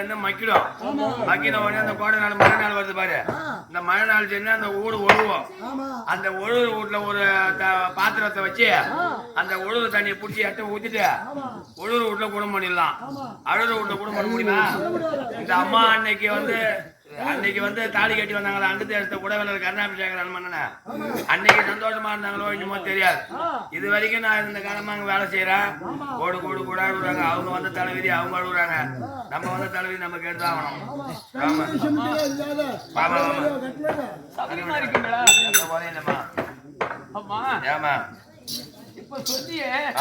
சேர்ந்து மக்கிடும். மக்கின உடனே அந்த கோடை நாள் மழை நாள் வருது பாரு. இந்த மழை நாள் சேர்ந்து அந்த ஊடு ஒழுவோம். அந்த ஒழுவு வீட்டுல ஒரு பாத்திரத்தை வச்சு அந்த ஒழுவு தண்ணியை பிடிச்சி எட்ட ஊத்திட்டு ஒழுவு வீட்டுல குடம் பண்ணிடலாம். அழுது வீட்டுல குடம் பண்ண முடியுமா? இந்த அம்மா அன்னைக்கு வந்து தாலி கட்டி வந்தாங்களா அண்டு எடுத்த குடவேலர் கருணாபிஷேகர் அனுமண்ண அன்னைக்கு சந்தோஷமா இருந்தாங்களோ இன்னுமோ தெரியாது. இது வரைக்கும் நான் இந்த காலமா அங்க வேலை செய்யறேன். கோடு கோடு கூட அழுகுறாங்க. அவங்க வந்து தலைவிதி அவங்க அழுகுறாங்க. நம்ம வந்து தலைவிதி நம்ம கேட்டுதான் ஆகணும்.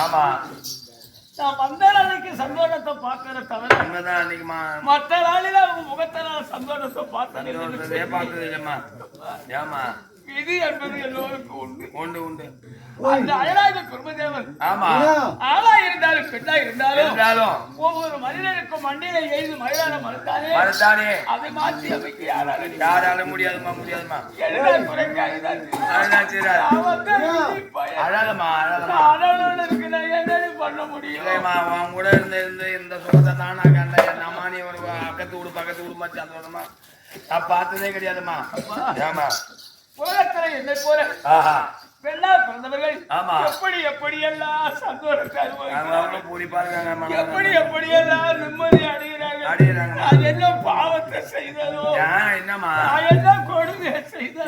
ஆமா நான் வந்த நாளைக்கு சந்தோஷத்தை பார்க்கிற தவிர மற்ற நாளில அவங்க முகத்தை நான் சந்தோஷத்தை பார்த்தது இல்லம்மா. ஏமா இது என்பது எல்லோருக்கும் உண்டு உண்டு உண்டு. அந்த அயலாக குருமதேவன் ஆளா இருந்தாலும் பெண்ணா இருந்தாலும் ஒவ்வொரு மனிதனுக்கும் மண்ணில எழுது மயிலான மறுத்தானே அதை மாற்றி அமைக்க யாரால முடியாதுமா முடியாதுமா. பண்ண முடியும் கூட இருந்து இந்த சுகத்தை நானா கண்ட என்னமா நீ ஒரு பக்கத்து வீடு மாதிரி சந்தோஷமா நான் பார்த்ததே கிடையாதுமா. ஏமா உலகத்துல என்னை போல பெண்ணா பிறந்தவர்கள் எப்படி எல்லாம் சந்தோஷம் எப்படி எல்லாம் நிம்மதி அடைகிறாங்க. என்ன பாவத்தை செய்ததோ என்னமா என்ன கொடுமை செய்ததோ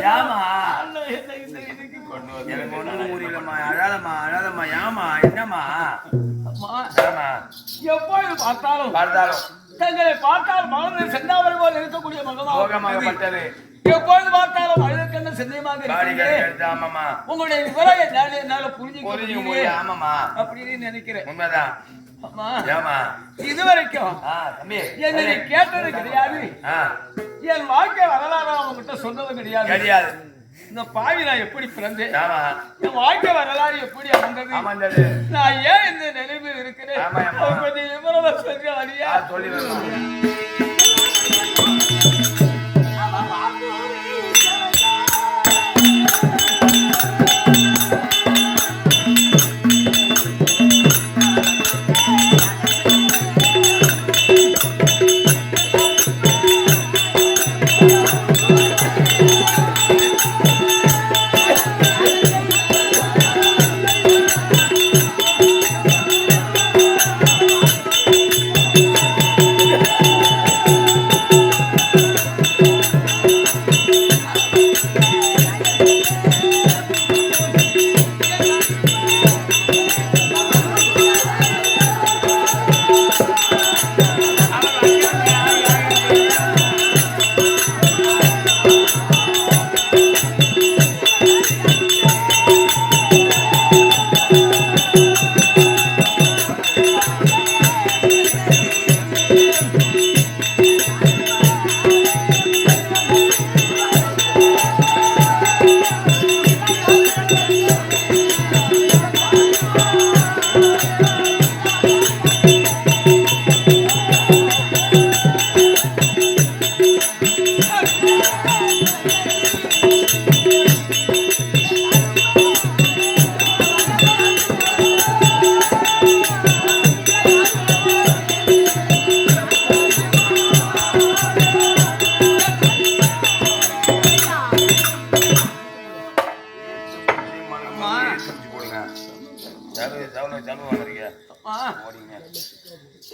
இந்த இதுக்கு கொண்டு வந்து எனக்கு ஒண்ணும் புரியலம்மா. அழாதம்மா ஏமா என்னம்மா எப்பொழுது பார்த்தாலும் தங்களை பார்த்தால் மனதில் சென்றாமல் போல் இருக்கக்கூடிய மகமாகப்பட்டது. எப்பொழுது பார்த்தாலும் அழுக்கண்ண சிந்தயமாக உங்களுடைய விவரம் என்னால புரிஞ்சுக்க அப்படின்னு நினைக்கிறேன். உண்மைதான். இதுவரைக்கும் என்னை கேட்டது கிடையாது. என் வாழ்க்கை வரலாறு அவங்ககிட்ட சொன்னது கிடையாது. இந்த பாவி நான் எப்படி பிறந்தேன், என் வாழ்க்கை வரலாறு எப்படி அமைந்தது, நான் ஏன் இந்த நிலைமையில் இருக்கிறேன் கொஞ்சம் விவரம் சொல்ற வழியா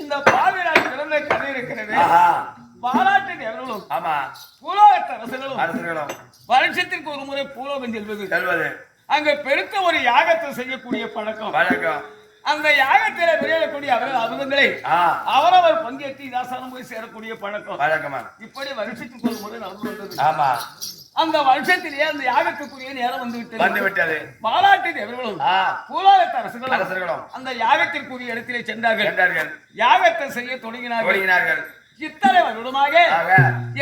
இந்த பாவிராஜ் பிறந்த கதை இருக்கிறது. பாராட்டின் எவர்களும் பூலோகத்து அரசர்களும் வருஷத்திற்கு ஒரு முறை பூலோகம் செல்வது அங்க பெருத்த ஒரு யாகத்தை செய்யக்கூடிய பழக்கம். அந்த யாகத்தில விளையக்கூடிய அமிர்தங்களை அவரவர் பங்கேற்று தாசனம் போய் சேரக்கூடிய பழக்கம் இப்படி வருஷத்துக்கு ஒரு முறை நடந்து வந்தது. அந்த வருஷத்திலேயே அந்த யாகத்துக்குரிய நேரம் வந்து விட்டது. பாலாட்டின் எவர்களும் பூலோகத்து அரசர்களும் அந்த யாகத்திற்குரிய இடத்திலே சென்றார்கள். யாகத்தை செய்ய தொடங்கினார்கள். இத்தனை வருடமாக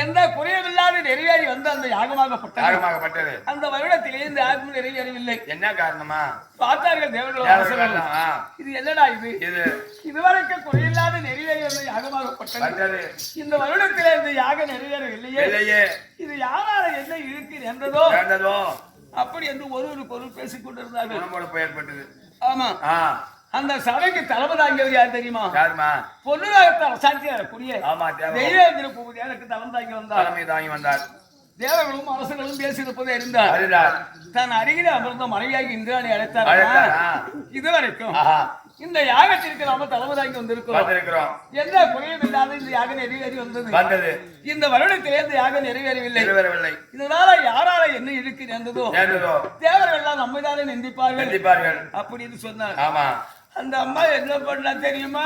எந்த குறையமில்லாத நிறைவேறி வந்து அந்த யாகமாகப்பட்டது. அந்த வருடத்திலே இந்த யாகம் நிறைவேறவில்லை. என்ன காரணமா பார்த்தார்கள் தேவர்கள். இது என்னடா இதுவரைக்கும் குறையில்லாத நிறைவேறி வந்த யாகமாகப்பட்டது. இந்த வருடத்திலே இந்த யாகம் நிறைவேறவில்லையே. இது யாரால என்ன இருக்கு என்றதோ அப்படி என்று ஒருவருக்கு பேசிக் கொண்டிருந்தார்கள். ஆமா அந்த சபைக்கு தலைமை தாங்கியவர் யார் தெரியுமா? யாருமா? பொன்னுலகத்தை அரசாட்சி வரக்கூடிய ஆமா தெய்வேந்திர பூபதியாருக்கு தலைமை தாங்கி வந்தார். தலைமை தாங்கி வந்தார். தேவர்களும் அரசர்களும் பேசியிருப்பதை அறிந்தார். தன் அருகிலே அமர்ந்த மனைவியாகி இந்திராணி அழைத்தார். இதுவரைக்கும் இந்த யாகத்திற்கு நாம தலைமை தாங்கி வந்திருக்கிறோம். எந்த குறையும் இல்லாத இந்த யாகம் நிறைவேறி வந்தது. இந்த வருடத்திலே இந்த யாகம் நிறைவேறவில்லை. இதனால யாரால என்ன இழுக்கு நேர்ந்ததோ தேவர்கள் எல்லாம் நம்மைதானே நிந்திப்பார்கள் அப்படின்னு சொன்னார். அந்த அம்மா என்ன பண்ணா தெரியுமா?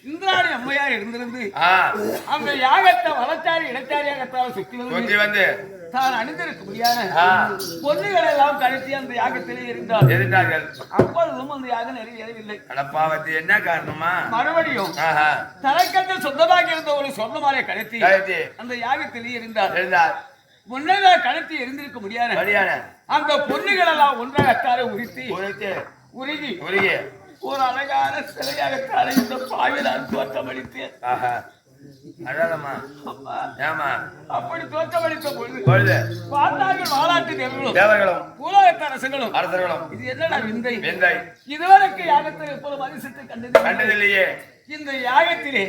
இந்திராணி அம்மையார் இருந்திருந்து அந்த யாகத்தை வளச்சாரி இடச்சாரியாகத்தால் சுற்றி வந்து தான் அணிந்திருக்க முடியாத பொண்ணுகள் எல்லாம் கழித்து அந்த யாகத்திலே இருந்தார்கள். அப்பொழுதும் அந்த யாகம் நிறைவேறவில்லை. என்ன காரணமா? மறுபடியும் தலக்கத்தில் சொந்தமாக இருந்த ஒரு சொந்தமாரை கழித்து அந்த யாகத்திலே இருந்தார். முன்னதாக கழித்து இருந்திருக்க முடியாத அந்த பொண்ணுகள் எல்லாம் ஒன்றாக உருகி ஒரு அழகான சிலையாக இந்த பாவிலால் தோற்றமளித்தேன். அப்படி தோற்றமளித்த பொழுது பார்த்தார்கள் வாலாட்டு தேவர்களும் பூலோகத்து அரசர்களும் இது என்னடா விந்தை, இதுவரைக்கும் யாகத்தில் எப்போதும் அதிசயத்தை கண்டதில்லையே. இந்த யாகத்திலே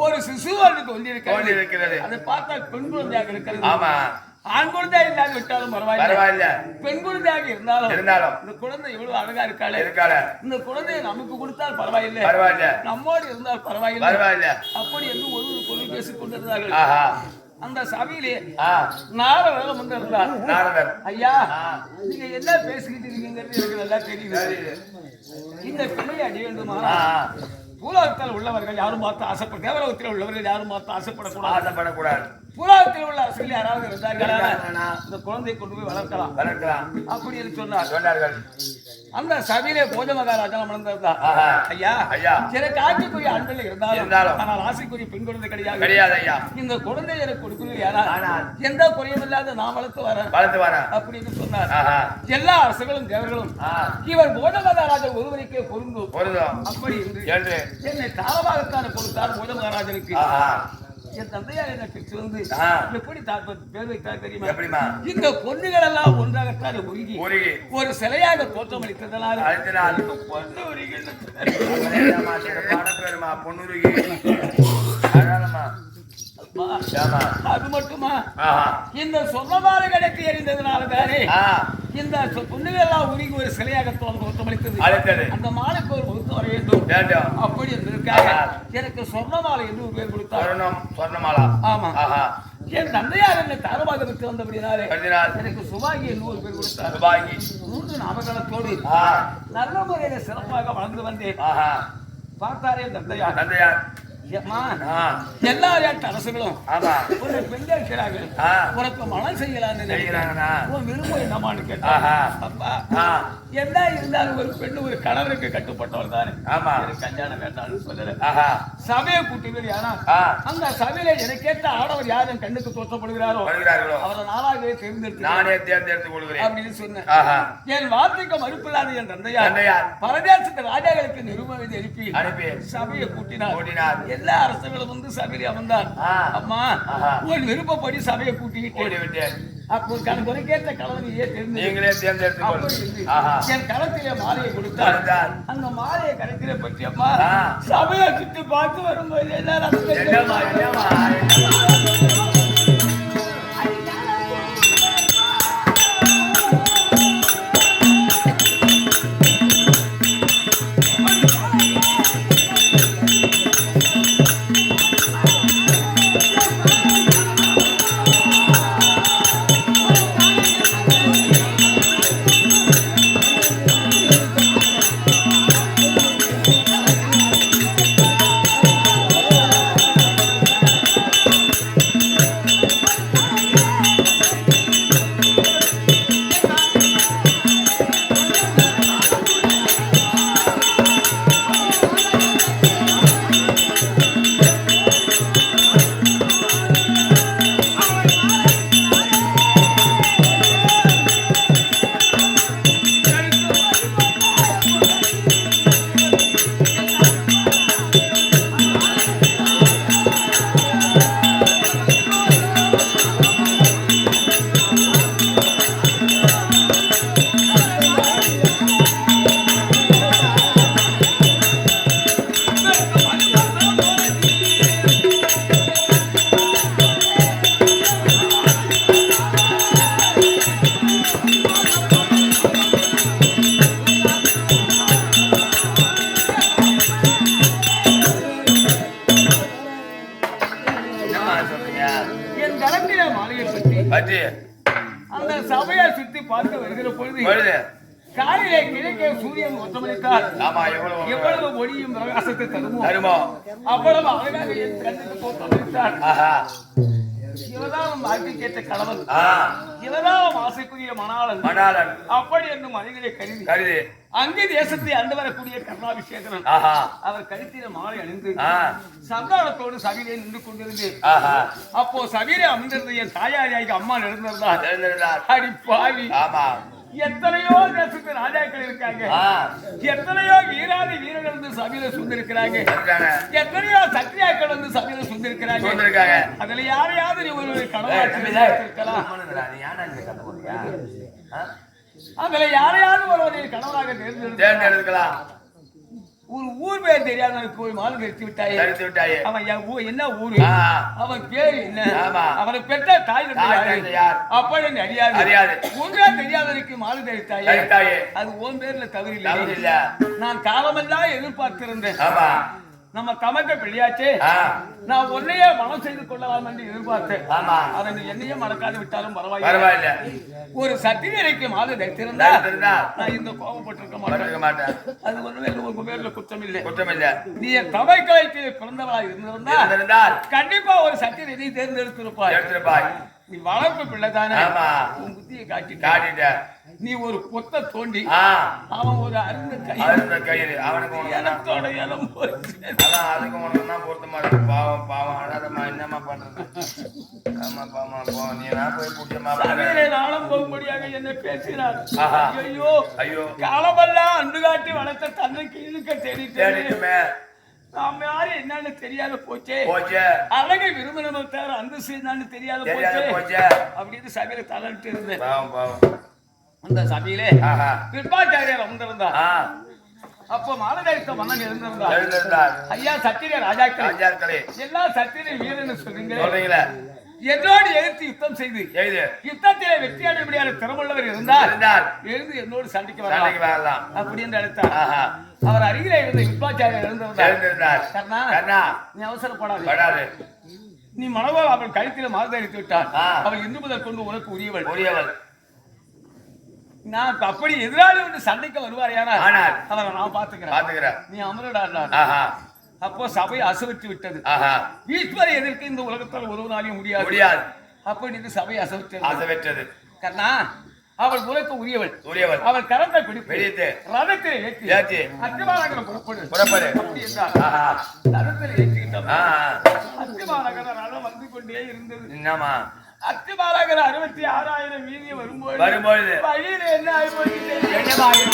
ஒரு சிசுவானது கொண்டிருக்கிறது. அதை பார்த்தா பெண் குழந்தையாக இருக்கிறது. ஆண் குழந்தையாக இல்லாது விட்டாலும் பரவாயில்ல, பெண் குழந்தையாக இருந்தாலும் இந்த குழந்தை இவ்வளவு அழகா இருக்காளே, இந்த குழந்தையை நமக்கு கொடுத்தால் பரவாயில்லை, நம்மோடு இருந்தால் பரவாயில்லை அப்படி என்று ஒரு பொருள் பேசிக் கொண்டிருந்தார்கள். அந்த சபையிலே நாரதர் வந்து இருந்தார். ஐயா, நீங்க என்ன பேசிக்கிட்டு இருக்கீங்கிறது எனக்கு நல்லா தெரியுது. இந்த பிள்ளையை அடைய வேண்டுமா? பூலோகத்தில் உள்ளவர்கள் யாரும் பார்த்து ஆசைப்பட, தேவலோகத்தில் உள்ளவர்கள் யாரும் பார்த்து ஆசைப்படக்கூடாது. பூலோகத்தில் உள்ள அரசுகள் யாராவது இருந்தார்களா இந்த குழந்தையை கொண்டு போய் வளர்க்கலாம் அப்படி என்று சொன்னார்கள். அந்த சபையிலே போஜ மகாராஜா அமர்ந்திருந்தார். ஐயா, சில காட்சிக்குரிய ஆண்கள் இருந்தாலும் ஆனால் ஆசைக்குரிய பெண் குழந்தை கிடையாது. இந்த குழந்தை எனக்கு கொடுக்கணும் யாரா, எந்த குறையும் இல்லாத நான் வளர்த்து வரேன் அப்படின்னு சொன்னார். எல்லா அரசுகளும் தேவர்களும் இவர் போஜ மகாராஜா ஒருவருக்கே பொருந்தும் அப்படி என்று என்னை தாரமாகத்தான கொடுத்தார் போஜ மகாராஜனுக்கு. என் தந்தையார் என்ன பிரிச்சு வந்து எப்படி பேர் வைத்தார் தெரியுமா? இந்த பொண்ணுகள் எல்லாம் ஒன்றாகத்தான் உருகி ஒரு சிலையாக தோற்றமளித்ததனால் அது மட்டுமா, இந்த சொந்தமான கிடைத்து எறிந்ததுனால தானே இந்த பொண்ணுகள் எல்லாம் உருகி ஒரு சிலையாக தோற்றமளித்தது. அந்த மாலைக்கு ஒரு முகத்து வர வேண்டும் அப்படி இருந்திருக்காங்க. எனக்கு சொர்ணமாலை என்று ஒரு பேர் கொடுத்தார். ஆமா, என் தந்தையார் என்னை தாரமாக விட்டு வந்தபடினாலே எனக்கு சுபாகி என்று ஒரு பேர் கொடுத்தார். 3 நாமகளத்தோடு நல்ல முறையில சிறப்பாக வளர்ந்து வந்தேன். பார்த்தாரே தந்தையார், ஏம்மா, எல்லா நாட்டு அரசுகளும் உன்னை பெண்கள் உனக்கு மனம் செய்யலான்னு உன் விருப்பம் என்னமான்னு கேட்டா, அப்பா என்ன இருந்தாலும் ஒரு பெண்ணு ஒரு கணவருக்கு கட்டுப்பட்டவர் தானே, கல்யாணம் வேண்டாம்னு சொல்லல. சபையை கூட்டுவீர் யாரா, அந்த சபையில எனக்கேற்ற ஆடவர் யாரும் கண்ணுக்கு தோற்றப்படுகிறாரோ அவரை நாளாகவே தேர்ந்தெடுத்து கொள்கிறேன் அப்படின்னு சொன்னேன். என் வார்த்தைக்கு மறுப்பில்லாத என் தந்தையார் பரதேசத்து ராஜாக்களுக்கு நிருபம் எழுப்பி சபையை கூட்டினார். எல்லா அரசர்களும் வந்து சபையில் அமர்ந்தார். அம்மா, உன் விருப்பப்படி சபையை கூட்டிக்கிட்டு அப்போ உனக்கேற்ற கணவனையே தேர்ந்தெடுத்து என் களத்திலே மாலையை கொடுத்தார். அந்த மாலையை கணக்கிலே பற்றி அம்மா சபையை சுற்றி பார்த்து வரும்போது என் களத்திலே மாலையை பற்றி அந்த சபையை சுத்தி பார்த்து வருகிற பொழுது காலையிலே கிழக்கே சூரியன் ஒற்றமளித்தார். எவ்வளவு ஒளியும் பிரகாசத்தை தருமோ அவ்வளவு அழகாக என் கண்ணுக்கு தோற்றமளித்தார். இவதான் வாழ்க்கைக்கேற்ற கணவன், இவதான் ஆசைக்குரிய மணாளன் அப்படி என்னும் மனிதனை கருதி அங்கே தேசத்தை அண்டு வரக்கூடிய கர்ணாபிஷேகரன் அவர் கழுத்தில மாலை அணிந்து சந்தானத்தோடு சபையிலே நின்று கொண்டிருந்து அப்போ சபையிலே அமர்ந்திருந்த என் தாயாரியாக அம்மா நடந்திருந்தார். அடி பாவி, எத்தனையோ தேசத்து ராஜாக்கள் இருக்காங்க, எத்தனையோ வீராதி வீரர்கள் வந்து சபையில சுந்திருக்கிறாங்க, எத்தனையோ சத்திரியாக்கள் வந்து சபையில சுந்திருக்கிறாங்க. அதுல யாரையாவது நீ ஒரு கணவராக அதுல யாரையாவது ஒருவரை கணவராக தேர்ந்தெடுக்கலாம். ஒரு ஊர் பேர் தெரியாதவனுக்கு ஒரு மாலை எடுத்து விட்டாயே. அவன் என்ன ஊரு, அவன் பேரு என்ன, அவனை பெற்ற தாய் அப்படி அறியாது. ஒன்றா தெரியாதவனுக்கு மாலை தெரிவித்தாயே, அது உன் பேர்ல தவறில்லை. நான் காலமெல்லாம் எதிர்பார்த்திருந்தேன். நம்ம தமக்க பிள்ளையாச்சே, நான் உன்னையே மனம் செய்து கொள்ளலாம் என்று எதிர்பார்த்தேன். அவன் என்னையே மறக்காது விட்டாலும் பரவாயில்லை. ஒரு சத்திரியரைக்கு மாலை தைத்திருந்தா நான் இந்த கோபப்பட்டிருக்க மாட்டேன். அது ஒன்றும் உங்க பேர்ல குற்றம் இல்லை. நீ என் தமைக்க வயிற்றிலே பிறந்தவளா இருந்திருந்தால் கண்டிப்பா ஒரு சத்தியரை தேர்ந்தெடுத்திருப்பாய். நீ வளர்ப்பு பிள்ளைதானே, உன் புத்தியை காட்டிட்ட. நீ ஒரு பொத்த தோண்டி அவன் ஒரு அருந்த கயிறு அவனுக்கு இனத்தோட இனம் போச்சு. அதுக்கு உனக்கு தான் பொருத்த மாட்டேன். பாவம் பாவம் அழாதம்மா, என்னம்மா பண்றது? ஆமா பாமா போ, நீ போய் குட்டியம்மா நாளும் போகும்படியாக என்ன பேசினார். ஐயோ காலமெல்லாம் அன்று காட்டி வளர்த்த தன்னைக்கு இழுக்க தேடிட்டுமே நாம யாரு என்னன்னு தெரியாத போச்சே. அழகை விரும்பினவங்க தவிர அந்தஸ்து என்னன்னு தெரியாத போச்சே அப்படின்னு சபையில தளர்ட்டு இருந்தேன். அந்த சபையிலே கிருபாச்சாரியர் அமர்ந்திருந்தார். அப்போ மாலதேச மன்னன் எழுந்திருந்தார். ஐயா சத்திரிய ராஜாக்களே, எல்லா சத்திரிய வீரன்னு சொல்றீங்களே, என்னோடு எதிர்த்து யுத்தம் செய்து யுத்தத்திலே வெற்றி அடைபடியான திறமுள்ளவர் இருந்தால் எழுந்து என்னோடு சண்டைக்கு வரலாம் அப்படின்னு அழைத்தார். அவர் அருகிலே இருந்த கிருபாச்சாரியர் எழுந்திருந்தார். கர்ணா, நீ அவசரப்படாது. நீ மனவோ அவள் கழுத்தில மாறுதளித்து விட்டார். அவள் இன்று முதல் கொண்டு உனக்கு உரியவள். நான் அப்படி எதிராளி வந்து சண்டைக்கு வருவார், ஆனால் அவரை நான் பாத்துக்கிறேன். நீ அமரடா அப்போ சபை அசைவிட்டு விட்டது. ஈஸ்வர எதற்கு இந்த உலகத்தால் ஒரு நாளையும் முடியாது. அப்படின்னு சபை அசைவிட்டது. கண்ணா அவள் உலக உரியவள். அவள் கரத்தை பிடித்து ரதத்தில் ஏற்றி அத்திமாநகரம் புறப்படு அப்படி என்றார். ரதத்தில் ஏற்றிக்கிட்டோம். அத்திமாநகர ரதம் வந்து கொண்டே இருந்தது. அத்திமாநகர 66,000 வீதியை வரும்போது வழியில என்ன ஆகி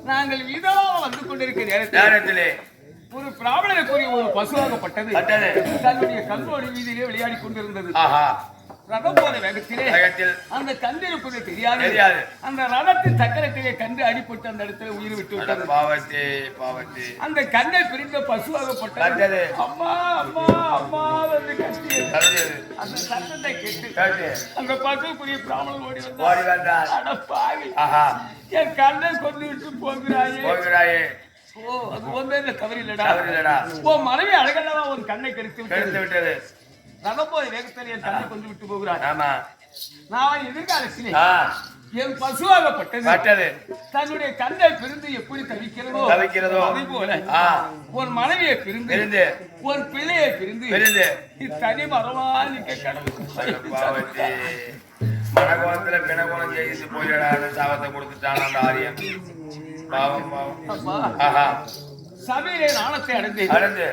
நாங்கள் வீதமாக வந்து கொண்டிருக்கிற நேரத்திலே ஒரு பிராமணனுக்குரிய ஒரு பசுவாகப்பட்டது தன்னுடைய கல்லோடி வீதியிலே விளையாடி கொண்டிருந்தது. ரதம் போன வேகத்திலே அந்த கன்று இருப்பது தெரியாது. அந்த ரதத்தின் சக்கரத்திலே கன்று அடிபட்டு அந்த இடத்துல உயிர் விட்டு விட்டது. அந்த கண்ணை பிரிந்த பசுவாகப்பட்டது அம்மா அம்மா அம்மா என்று கத்தியது. அந்த சத்தத்தை கேட்டு அந்த பசுக்குரிய பிராமணன் ஓடி வந்தார். அட பாவி, என் கண்ணை கொண்டு விட்டு போகிறாயே. ஓ, அது ஒன்றே தவறு இல்லடா. ஓ, மனைவி அழகல்லவா ஒரு கண்ணை கெடுத்து விட்டது. ரதம்போது வேகத்தில் என் கண்ணை கொண்டு விட்டு போகிறார். நான் எதிர்காலத்திலே என் பசுவாகப்பட்டது தன்னுடைய கண்ணை பிரிந்து எப்படி தவிக்கிறதோ அதே போல ஒரு மனைவியை பிரிந்து ஒரு பிள்ளையை பிரிந்து தனி மரமா நிக்க கடவுள் மனகோலத்துல பிணகோலம் ஜெயிச்சு போயிடாத சாபத்தை கொடுத்துட்டான் அந்த ஆரியம். சபையிலே நாணத்தை அடைந்து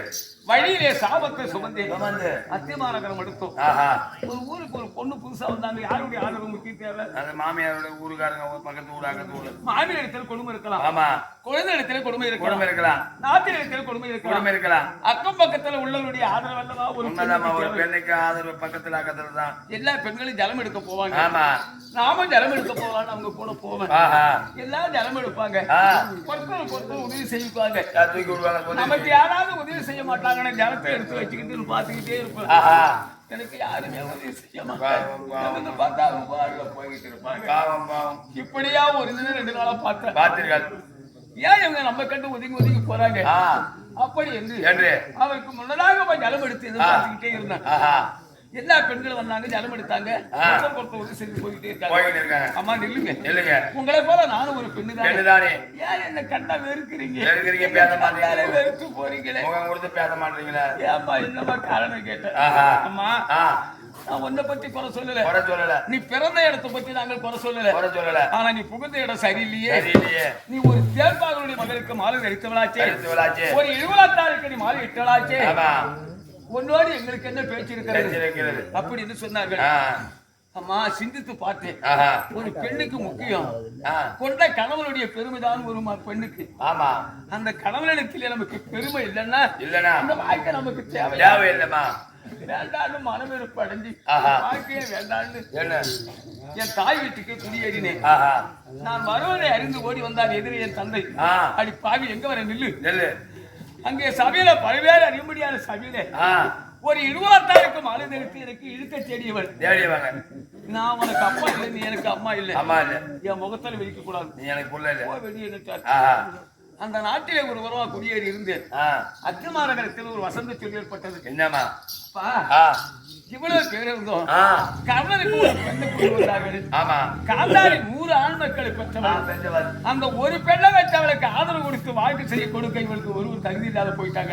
வழியிலே சாபத்தை சுமந்தேன். அத்தியமாநகரம் எடுத்தோம். ஒரு ஊருக்கு ஒரு பொண்ணு புதுசா வந்தாங்க. யாருடைய ஆதரவு முக்கியம் தேவை? அந்த மாமியாரோட ஊருக்காரங்க பக்கத்து ஊர். மாமியார் இடத்துல கொடுமை இருக்கலாம். ஆமா, குழந்தை இடத்துல கொடுமை இருக்கலாம். நாட்டின் இடத்துல கொடுமை இருக்கலாம். அக்கம் பக்கத்துல உள்ளவருடைய ஆதரவு அல்லவா ஒரு பெண்ணுக்கு ஆதரவு பக்கத்துல அக்கத்துல தான். எல்லா பெண்களும் ஜலம் எடுக்க போவாங்க. ஆமா, நாமும் ஜலம் எடுக்க போவான்னு அவங்க கூட போவேன். எல்லாரும் ஜலம் எடுப்பாங்க. பொருட்கள் உதவி செய்வாங்க. தூக்கி விடுவாங்க. நமக்கு யாராவது உதவி செய்ய மாட்டாங்க. ஜலத்தை எடுத்து வச்சுக்கிட்டு பாத்துக்கிட்டே இருப்பேன். எனக்கு யாருமே உதவி செய்ய மாட்டாங்க. பார்த்தா போய்கிட்டு இருப்பாங்க. இப்படியா ஒரு தினம் 2 நாளா பார்த்தீர்கள். ஏன் இவங்க நம்ம கண்டு ஒதுங்கி போறாங்க அப்படி என்று அவருக்கு முன்னதாக ஜலம் எடுத்து எதிர்பார்த்துக்கிட்டே இருந்தாங்க. எல்லா பெண்களும் வந்தாங்க, ஜலம் எடுத்தாங்க. போயிட்டே இருக்காங்க. அம்மா நில்லுங்க, உங்களை போல நானும் ஒரு பெண்ணு தானே. ஏன் என்ன கண்டா வெறுக்கிறீங்க? வெறுத்து போறீங்களே, பேச மாட்டீங்களா? ஏம்மா என்னமா காரணம் கேட்டேன். அம்மா, நான் உன்னை பத்தி குறை சொல்லல. நீ பிறந்த இடத்தை பத்தி நாங்கள் குறை சொல்லல. ஆனா நீ புகுந்த இடம் சரியில்லையே. நீ ஒரு தேர்ப்பாளருடைய மகளுக்கு மாலை அடித்தவளாச்சே. ஒரு 76 நீ மாலை இட்டவளாச்சே. உன்னோடு எங்களுக்கு என்ன பேச்சு இருக்கிறது அப்படின்னு சொன்னார்கள். அம்மா, சிந்தித்து பார்த்தேன். ஒரு பெண்ணுக்கு முக்கியம் கொண்ட கணவனுடைய பெருமைதான் ஒரு பெண்ணுக்கு. ஆமா, அந்த கணவனிடத்தில் நமக்கு பெருமை இல்லைன்னா அந்த வாழ்க்கை நமக்கு தேவையில்லைமா. வேண்டான்னு மனவெறுப்பு அடைஞ்சு வாழ்க்கையே வேண்டான்னு என் தாய் வீட்டுக்கு குடியேறினேன். நான் வருவதை அறிந்து ஓடி வந்தான் எதிரே என் தந்தை. அடி பாவி, எங்க வர நில்லு. அங்கே சபையில பல்வேறு அறியும்படியான சபையில ஒரு 26 மாலை நிறுத்தி எனக்கு இழுக்க தேடியவள். நான் உனக்கு அப்பா இல்லை, நீ எனக்கு அம்மா இல்லை. என் முகத்தால் வெடிக்க கூடாது, நீ எனக்கு புள்ள இல்லை, வெளியே. அந்த நாட்டிலே ஒரு உறவா குடியேறி இருந்தேன். அத்திமாநகரத்தில் ஒரு வசந்த சொல்லி ஏற்பட்டது. என்னமா, இவ்வளவு பேர் இருந்தோம். கர்ணனுக்கு ஒரு பெண்ணை கொண்டு வந்தார்கள். ஆமா. காந்தாரி 100 ஆண் மக்களை பெற்றவர். அந்த ஒரு பெண்ணை வச்சு அவளுக்கு ஆதரவு கொடுத்து வாழ்க்கை செய்ய கொடுக்க இவளுக்கு ஒரு தகுதி இல்லாத போயிட்டாங்க.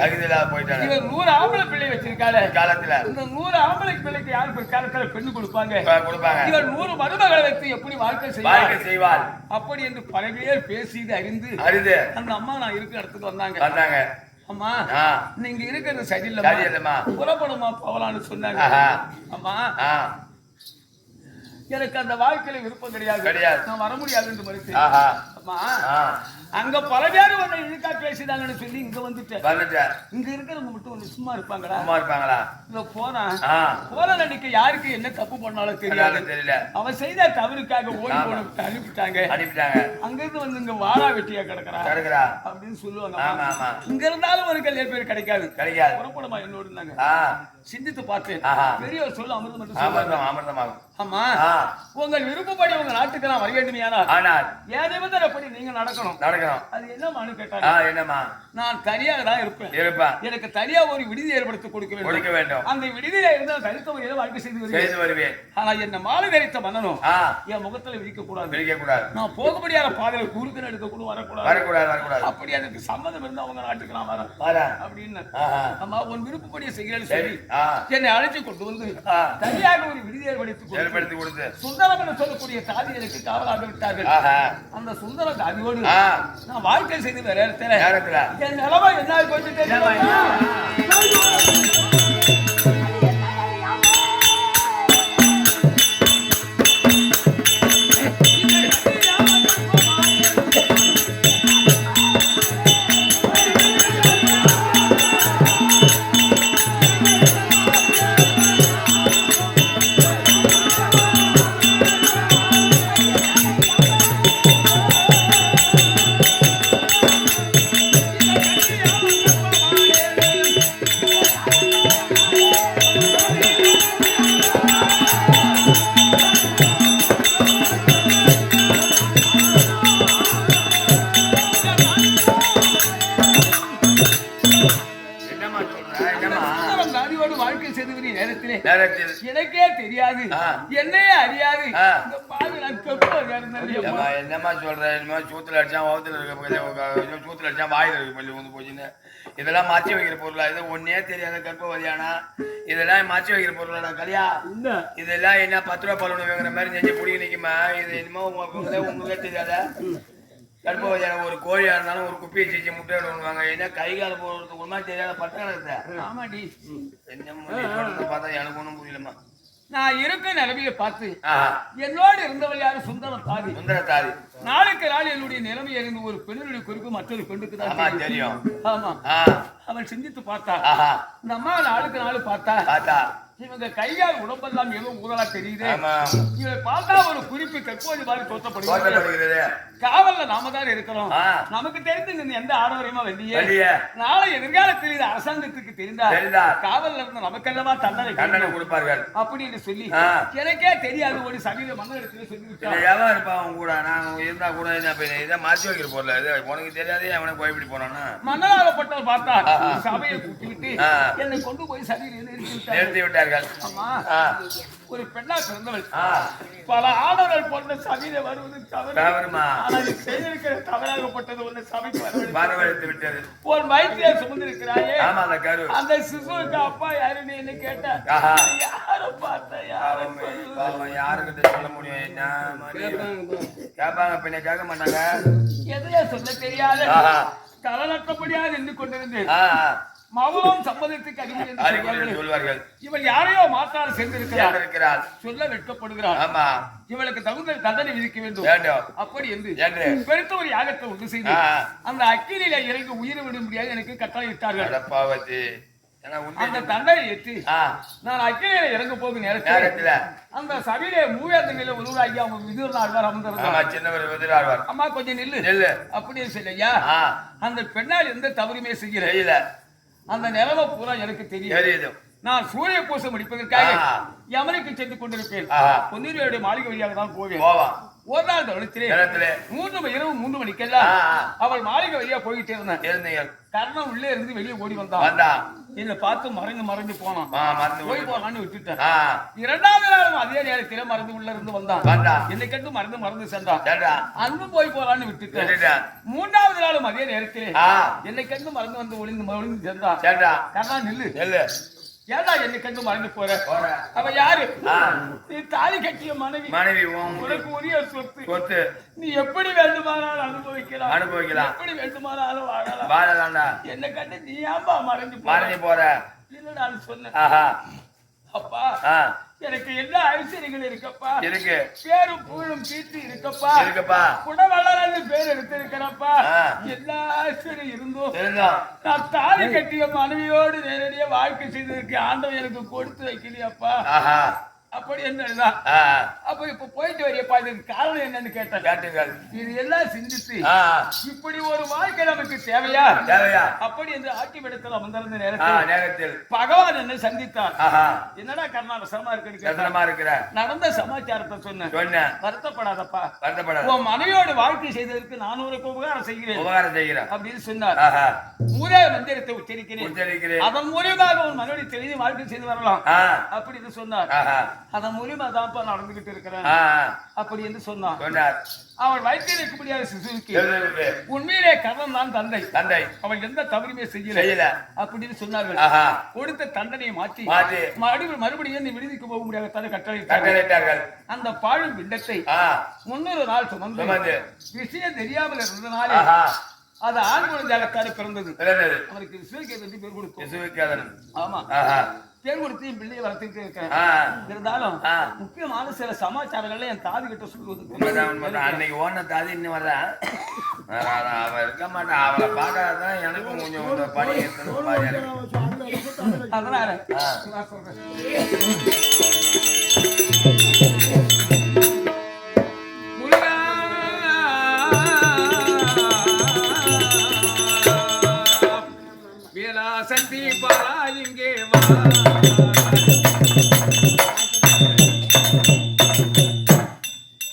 இவர் 100 ஆம்பளை பிள்ளை வச்சிருக்காரு காலத்துல. இந்த 100 ஆம்பளை பிள்ளைக்கு யாரு காலத்துல பெண்ணு கொடுப்பாங்க? இவர் 100 மருமகளை வைத்து எப்படி வாழ்க்கை செய்வார் அப்படி என்று பல பேர் பேசி அறிந்து அந்த அம்மா நான் இருக்கிற இடத்துக்கு வந்தாங்க. அம்மா நீங்க இருக்கிறது சரியில்லைம்மா, புறப்படமா போகலான்னு சொன்னாங்க. அம்மா எனக்கு அந்த வாழ்க்கையில விருப்பம் கிடையாது, நான் வர முடியாது என்று மறுத்தேன். அம்மா அங்க பல பேர் உன்னை இழுக்கா பேசிதாங்கன்னு சொல்லி இங்க வந்துட்டேன். இங்க இருக்கிறவங்க மட்டும் ஒண்ணு சும்மா இருப்பாங்களா? இங்க போன நடிக்க யாருக்கு என்ன தப்பு பண்ணாலும் தெரியல. அவன் செய்த தவறுக்காக ஓடி போன அனுப்பிட்டாங்க. அங்க இருந்து வந்து இங்க வாழா வெட்டியா கிடக்குறா அப்படின்னு சொல்லுவாங்க. இங்க இருந்தாலும் ஒரு கல்யாண பேர் கிடைக்காது. புறப்படமா என்னோடு இருந்தாங்க. சிந்தித்து பார்த்தேன். பெரியவர் சொல்ல அமிர்தம் அமிர்தமாகும். ஆமா உங்கள் விருப்பப்படி உங்க நாட்டுக்கு நான் வர வேண்டுமையானால் என் நிபந்தனைப்படி நீங்க நடக்கணும். அது என்னமானு கேட்டாங்க. என்னமா? நான் தனியாக தான் இருப்பேன். எனக்கு தனியா ஒரு விடுதி ஏற்படுத்தி கொடுக்க வேண்டும். அந்த விடுதியில இருந்தால் தனித்த முறையில வாழ்க்கை செய்து வருவேன். ஆனா என்ன மாலை தரித்த மன்னனும் என் முகத்துல விரிக்க கூடாது. நான் போகப்படியான பாதையில குறுக்கு எடுக்க கூட வரக்கூடாது. அப்படி எனக்கு சம்மதம் இருந்தா அவங்க நாட்டுக்கு நான் வரேன் அப்படின்னு. ஆமா உன் விருப்பப்படியே செய்கிறேன்னு சொல்லி என்னை அழைச்சு கொண்டு வந்து தனியாக ஒரு விடுதி ஏற்படுத்தி கொடுத்து சுந்தரம் என்று சொல்லக்கூடிய தாதிகளுக்கு காவலாக விட்டார்கள். அந்த சுந்தர தாதியோடு நான் வாழ்க்கை செய்து வேற இடத்துல என் நிலைமை என்ன கொஞ்சம் தெரியும். எனக்கே தெரியாது, என்னையே அறியாது. என்னமா சொல்ற? சூத்துல அடிச்சான் சூத்துல அடிச்சான் வாயில இருக்கு பள்ளி வந்து போச்சுன்னு. இதெல்லாம் மாற்றி வைக்கிற பொருளா? இது ஒன்னே தெரியாத கர்ப்பவதியானா இதெல்லாம் மாற்றி வைக்கிற பொருளா? கல்யா இதெல்லாம் என்ன 10 ரூபா பலூன் வைக்கிற மாதிரி செஞ்சு புடிக்க நிக்குமா? இது என்னமோ உங்களுக்கே தெரியாத கர்ப்பவதியான ஒரு கோழியா இருந்தாலும் ஒரு குப்பியை செஞ்சு முட்டை விடுவாங்க. என்ன கை கால போறதுக்கு ஒன்றா தெரியாத பட்டணத்தை. ஆமாடி என்ன பார்த்தா எனக்கு ஒன்றும் புரியலமா. நான் இருக்க நிலைமையை பார்த்து என்னோடு இருந்தவள் யாரு? சுந்தர தாதி. நாளுக்கு நாள் என்னுடைய நிலைமை இருந்து ஒரு பெண்ணுடைய குறிப்பு மற்றொரு பெண்ணுக்கு தான் தெரியும். ஆமா அவன் சிந்தித்து பார்த்தா இந்த அம்மா நாளுக்கு நாள் பார்த்தா இவங்க கையால் உடம்பெல்லாம் ஏதோ ஊதலா தெரியுது. இவரை பார்த்தா ஒரு குறிப்பு தற்போது மாதிரி தோற்றப்படுகிறது. காவல்ல நாம தான் இருக்கிறோம். நமக்கு தெரிந்து எந்த ஆடவரையுமா வெளியே நாளை எதிர்காலத்தில் இது அரசாங்கத்துக்கு தெரிந்தா காவல்ல இருந்து நமக்கெல்லமா தண்டனை கொடுப்பார்கள் அப்படின்னு சொல்லி எனக்கே தெரியாது. ஒரு சமீப மன்ன இடத்துல சொல்லிவிட்டா இருப்பான் கூட நான் இருந்தா கூட இதை மாற்றி வைக்கிற போறல உனக்கு தெரியாதே அவனை போய்பிடி போனான்னா மன்னராகப்பட்டவர் பார்த்தா சபையை கூட்டி விட்டு என்னை கொண்டு போய் சபையில் நிறுத்தி விட்டார்கள். ஒரு பெண்ணா பிறந்தவள் பல ஆடவர்கள் போன்ற சபையில வருவது தவறுமா? தவறாகப்பட்டது ஒன்று சபைக்கு வரவழைத்து விட்டது. ஒரு வயிற்றிலே சுமந்திருக்கிறாயே அந்த சிசுவுக்கு அப்பா யாருன்னு என்ன கேட்டா யாரும் பார்த்தா யாருக்கிட்ட சொல்ல முடியும்? என்ன கேட்பாங்க? பின்ன கேட்க மாட்டாங்க. எதையா சொல்ல தெரியாது தலநட்டப்படியாக நின்று கொண்டிருந்தேன். மௌனம் சம்மதத்துக்கு அறிவுரை சொல்வார்கள். இவள் யாரையோ மாற்றால் சேர்ந்திருக்கிறார் சொல்ல வெட்கப்படுகிறார். ஆமா இவளுக்கு தகுந்த தண்டனை விதிக்க வேண்டும். அப்படி என்று பெருத்த ஒரு யாகத்தை உண்டு செய்து அந்த அக்கினியில இறங்கி உயிரை விட முடியாது எனக்கு கட்டளை இட்டார்கள். அந்த தண்டனை ஏற்றி நான் அக்கினியில இறங்க போகும் நேரத்தில் அந்த சபையிலே மூவேந்தங்களில் ஒருவராகி அவங்க விதுரன் ஆழ்வார் அமர்ந்தார். அம்மா கொஞ்சம் நில்லு அப்படியே சொல்லையா அந்த பெண்ணால் எந்த தவறுமே செய்யல. அந்த நிலவை பூரா எனக்கு தெரியும். நான் சூரிய பூசை முடிப்பதற்காக ஆ. யமனுக்கு சென்று கொண்டிருப்பேன். ஆ. பொன்னியுடைய மாளிகை வழியாக தான் போவேன். போவா ஒரு நாள் தருணத்திலே நேரத்திலே இரவு 3 மணிக்கெல்லாம் ஆ. அவள் மாளிகை வழியா போயிட்டே இருந்தான். இருந்தீங்க கர்ணன் உள்ளே இருந்து வெளியே ஓடி வந்தான். வந்தா என்னை பார்த்து மறைந்து போனான். மறந்து போய் போலான்னு விட்டுட்டேன். ஆ 2வது நாளும் அதே நேரத்திலே மறந்து உள்ள இருந்து வந்தான். வந்தா என்னை கண்டு மறந்து சென்றான். ஏண்டா அன்பும் போய் போலான்னு விட்டுட்டேன். கேட்டா 3வது நாளும் அதே நேரத்திலே ஆ என்னை கண்டு மறந்து வந்து ஒளிந்து சென்றான். கேட்டா கர்ணா நில்லு, எல்லு ஏடா என்னை கண்டு மறந்து போற? போற அவ யாரு? ஆ நீ தாலி கட்டிய மனைவி, மனைவி உன் உனக்கு உரிய சொத்து. கொத்து நீ எப்படி வேண்டுமானாலும் அனுபவிக்கலாம், அனுபவிக்கலாம். எப்படி வேண்டுமானாலும் வாழலாம். வாழலாம்டா என்னை கண்டு நீ ஏன்பா மறைஞ்சு மறைஞ்சு போற இல்ல நான் சொன்னேன். ஆஹா அப்பா ஆ எனக்கு எல்லா ஐஸ்வர்யங்கள் இருக்கப்பா, இருக்கு பேரும் புகழும் கீர்த்தி இருக்கப்பா, இருக்குப்பா குணவளர்ந்து பேர் எடுத்திருக்கிறப்பா. ஆ. எல்லா ஐஸ்வர்யம் இருந்தும் இருந்தோம் நான் தாலி கட்டிய மனைவியோடு நேரடியா வாழ்க்கை செய்ததற்கு ஆண்டவன் எனக்கு கொடுத்து வைக்கலையாப்பா. ஆஹா அப்படி என்னதான் ஆ அப்ப இப்ப போயிட்டு வரையப்பா, இதுக்கு காரணம் என்னன்னு கேட்டேன். கேட்டுங்கள் இது எல்லாம் சிந்தித்து ஆ இப்படி ஒரு வாழ்க்கை நமக்கு தேவையா தேவையா அப்படி என்று ஆட்சிமிடத்தில் அமர்ந்திருந்த ஆ நேரத்தில் நேரத்தில் பகவான் என்னை சந்தித்தார். ஆஹா என்னடா கர்நாடகமா இருக்குன்னு கேட்டேன். கட்டணமா இருக்கிற நடந்த சமாச்சாரத்தை சொன்னேன். சொன்ன வருத்தப்படாதப்பா, வருத்தப்படாத உன் மனைவியோடு வாழ்க்கை செய்ததற்கு நான் உனக்கு உபகாரம் செய்கிறேன் உபகாரம் செய்கிறேன் அப்படின்னு சொன்னார். ஆஹா மூரே மந்திரத்தை உச்சரிக்கிறேன், உச்சரிக்கிறேன் அதன் மூலியமாக உன் மனைவி தெரிந்து வாழ்க்கை செய்து வரலாம் ஆ அப்படின்னு சொன்னார். ஆஹா அதன் மூலியமா தான்ப்பா நடந்துகிட்டு இருக்கிறேன் ஆ அப்படி என்று சொன்னான். சொன்னார் அவள் வயிற்றில் இருக்க முடியாத சிசுவுக்கு எழுதுக்கு உண்மையிலே கர்ணன் தான் தந்தை, தந்தை அவள் எந்த தவறுமே செய்யல செய்யல அப்படின்னு சொன்னார்கள். ஆஹா கொடுத்த தண்டனையை மாற்றி மாற்றி மறுபடியும் நீ விடுதிக்கு போக முடியாத தன்னை கட்டளை கட்டளையிட்டார்கள் அந்த பாழும் பிண்டத்தை ஆ 300 நாள் சுமந்து சுமந்து விஷயம் தெரியாமல் இருந்தனாலே ஆஹா அது ஆண் குழந்தையாகத்தானே பிறந்தது. பிறந்தது அவனுக்கு விசுவைக்கு பற்றி பேர் கொடுக்கும். இசுவிக்காதன் ஆமா, ஆஹா பேர் கொடுத்து என் பிள்ளையை வளர்த்துக்கிட்டு இருக்கேன். ஆ இருந்தாலும் ஆ. முக்கியமான சில சமாச்சாரங்கள்ல என் தாதி கிட்ட உண்மைதான், உண்மைதான். அன்னைக்கு ஓன தாதி இன்னும் வர்றா அவ இருக்க மாட்டா, அவளை பார்க்காதான் எனக்கும் கொஞ்சம் ஒரு பணி இருக்கணும் பாரியா இருக்கு. அதனால ஆ. நான் சொல்றேன். முருகா, வேலாசக்தி பாலா இங்கே வா.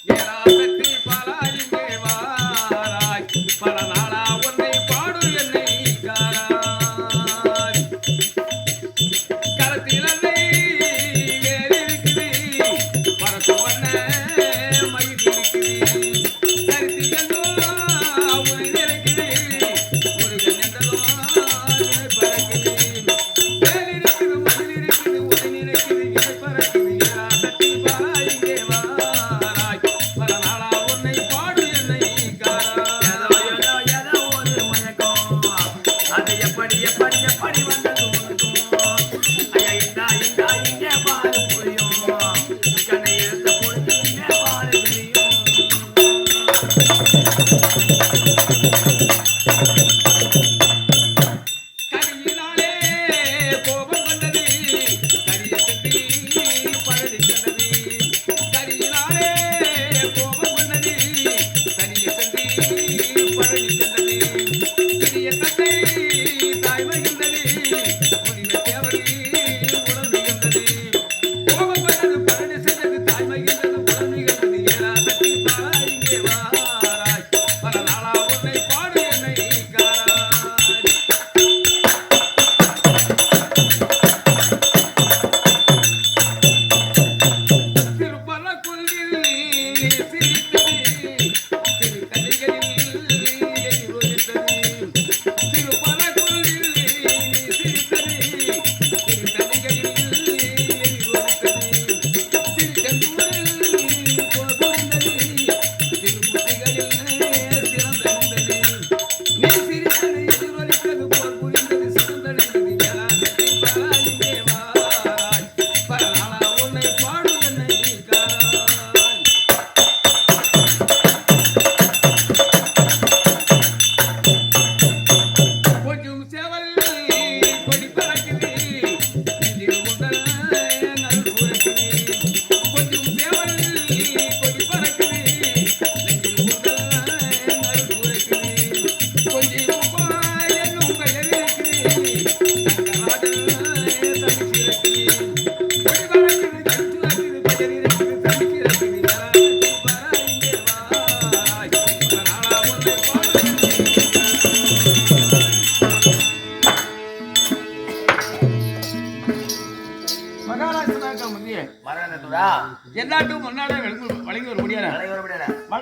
வேலாசக்தி பாலா இங்கே வாராய். பல நாளா உன்னை பாடு என்னை காராய். கரத்தில் அன்னை வேறு இருக்குது, பரசு வண்ண மயில் இருக்குது. கருத்தில் எங்கோ உனை நினைக்குது, முருகன் என்றதோ துணை பறக்குது. வேல் இருக்குது, மயில் இருக்குது,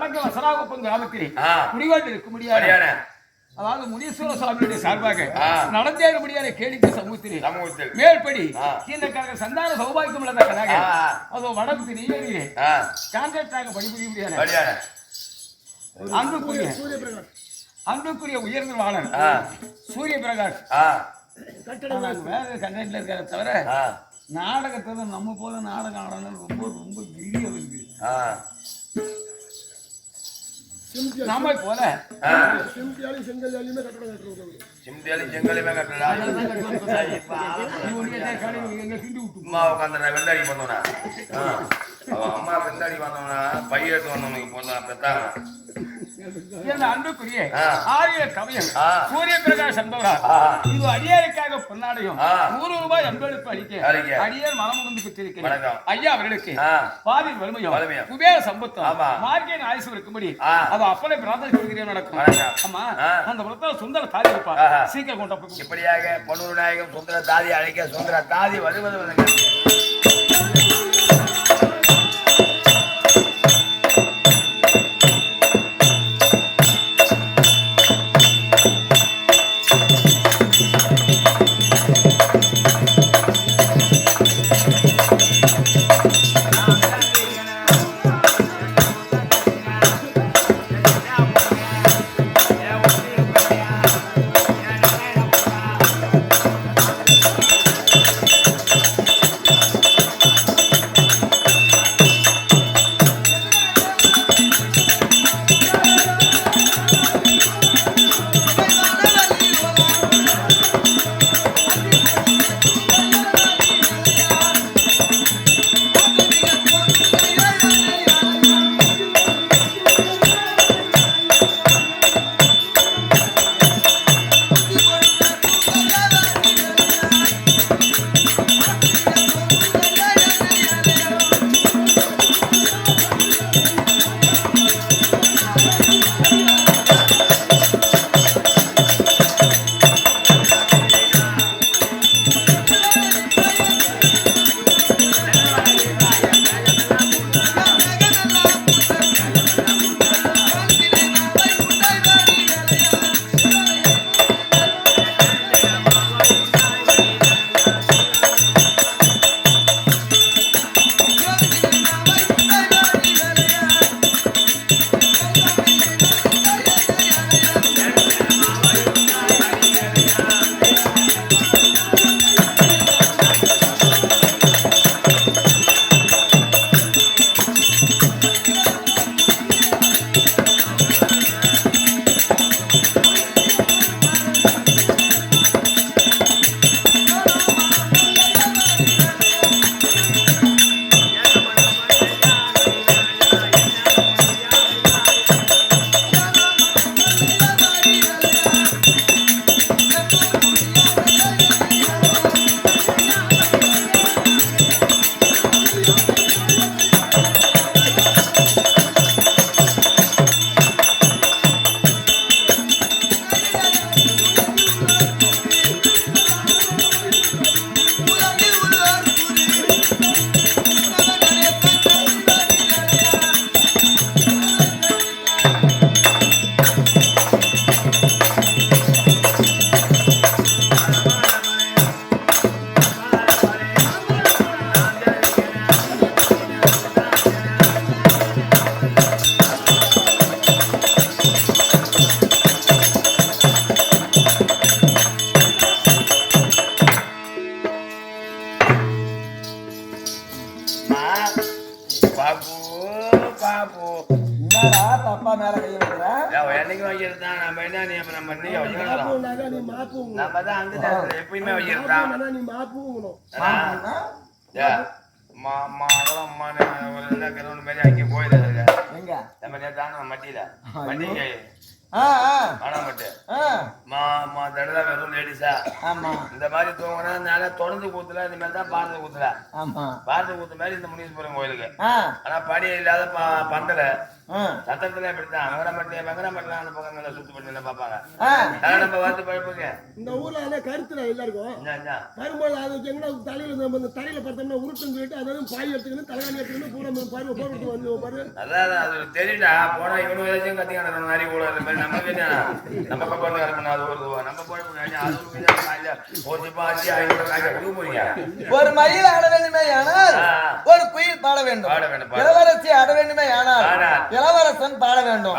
வடக்கு வசராகுப்பம் கிராமத்தில் குடிவாட்டு இருக்க முடியாது. அதாவது முனீஸ்வர சுவாமியுடைய சார்பாக நடந்தேற முடியாத கேளிக்கை சமூகத்தில் மேல்படி இந்த சந்தான சௌபாகியம் உள்ளதாக அதோ வடக்கு நீரே கான்ட்ராக்டாக பணிபுரிய முடியாது. அன்புக்குரிய உயர்ந்த வாழன் சூரிய பிரகாஷ் வேற கண்டென்ட்ல இருக்கிறத தவிர நாடகத்தை நம்ம போல நாடகம் ஆடணும் ரொம்ப ரொம்ப வீடியோ இருக்கு. நம்ம போல அன்புக்குரிய ஆரிய கவியன் சூரிய பிரகாஷ் என்பவரா இது அடியாருக்காக பொன்னாடையும் ₹100 அன்பளிப்பு அளிக்க அடியார் மனமுகந்து பெற்றிருக்கிறேன். ஐயா அவர்களுக்கு பாதி வலிமையும் குபேர சம்பத்தம் மார்க்கேன் ஆயுசு இருக்கும்படி அது அப்பளை பிரார்த்தனை சொல்கிறேன் நடக்கும். ஆமா அந்த புறத்துல சுந்தர தாதி இருப்பா சீக்கிரம் கொண்ட போய் இப்படியாக பொன்னூர் நாயகம் சுந்தர தாதி அழைக்க சுந்தர தாதி வருவது அப்பா மேல கை வைக்கிறேன். என்னைக்கு வைக்கிறதா நம்ம என்ன நீ நம்ம இன்னைக்கு வைக்கிறோம். நம்ம தான் அந்த நேரத்துல எப்பயுமே வைக்கிறதா. நீ மாப்புங்கணும். அதெல்லாம் கிரௌண்ட் மாதிரி அங்கே போயிடுறாங்க. எங்க நம்ம நேரத்தான மட்டியில மட்டிங்க தடவை வெறும் லேடிஸா இந்த மாதிரி தூங்கினா நாள தொடர்ந்து கூத்துல இந்த மாதிரி தான் பாரத கூத்துல பாரத கூத்து மாதிரி இந்த முனீஸ்வரன் கோயிலுக்கு. ஆனா படி இல்லாத பந்தல சத்திரத்துல எப்படித்தான் வெங்கடம்பட்டில அந்த பக்கம் நல்லா சுத்து பண்ணி பாப்பாங்க. நம்ம வந்து பழப்புங்க இந்த ஊர்ல கருத்துல எல்லாருக்கும் வரும்போது அது எங்கன்னா தலையில பார்த்தோம்னா உருட்டுன்னு சொல்லிட்டு அதாவது பாய் எடுத்துக்கணும் தலைகாணி எடுத்துக்கணும் பூரா போட்டு வந்து பாரு. அதான் அது தெரியல போனா இவனு ஏதாச்சும் கத்திக்கான மாதிரி கூட மாதிரி நமக்கு நம்ம பக்கம் வரணும். அது ஒரு நம்ம ஒரு மயில் ஆட வேண்டுமே ஆனால் ஒரு குயில் பாட வேண்டும். இளவரசி ஆட வேண்டுமே ஆனால் இளவரசன் பாட வேண்டும்.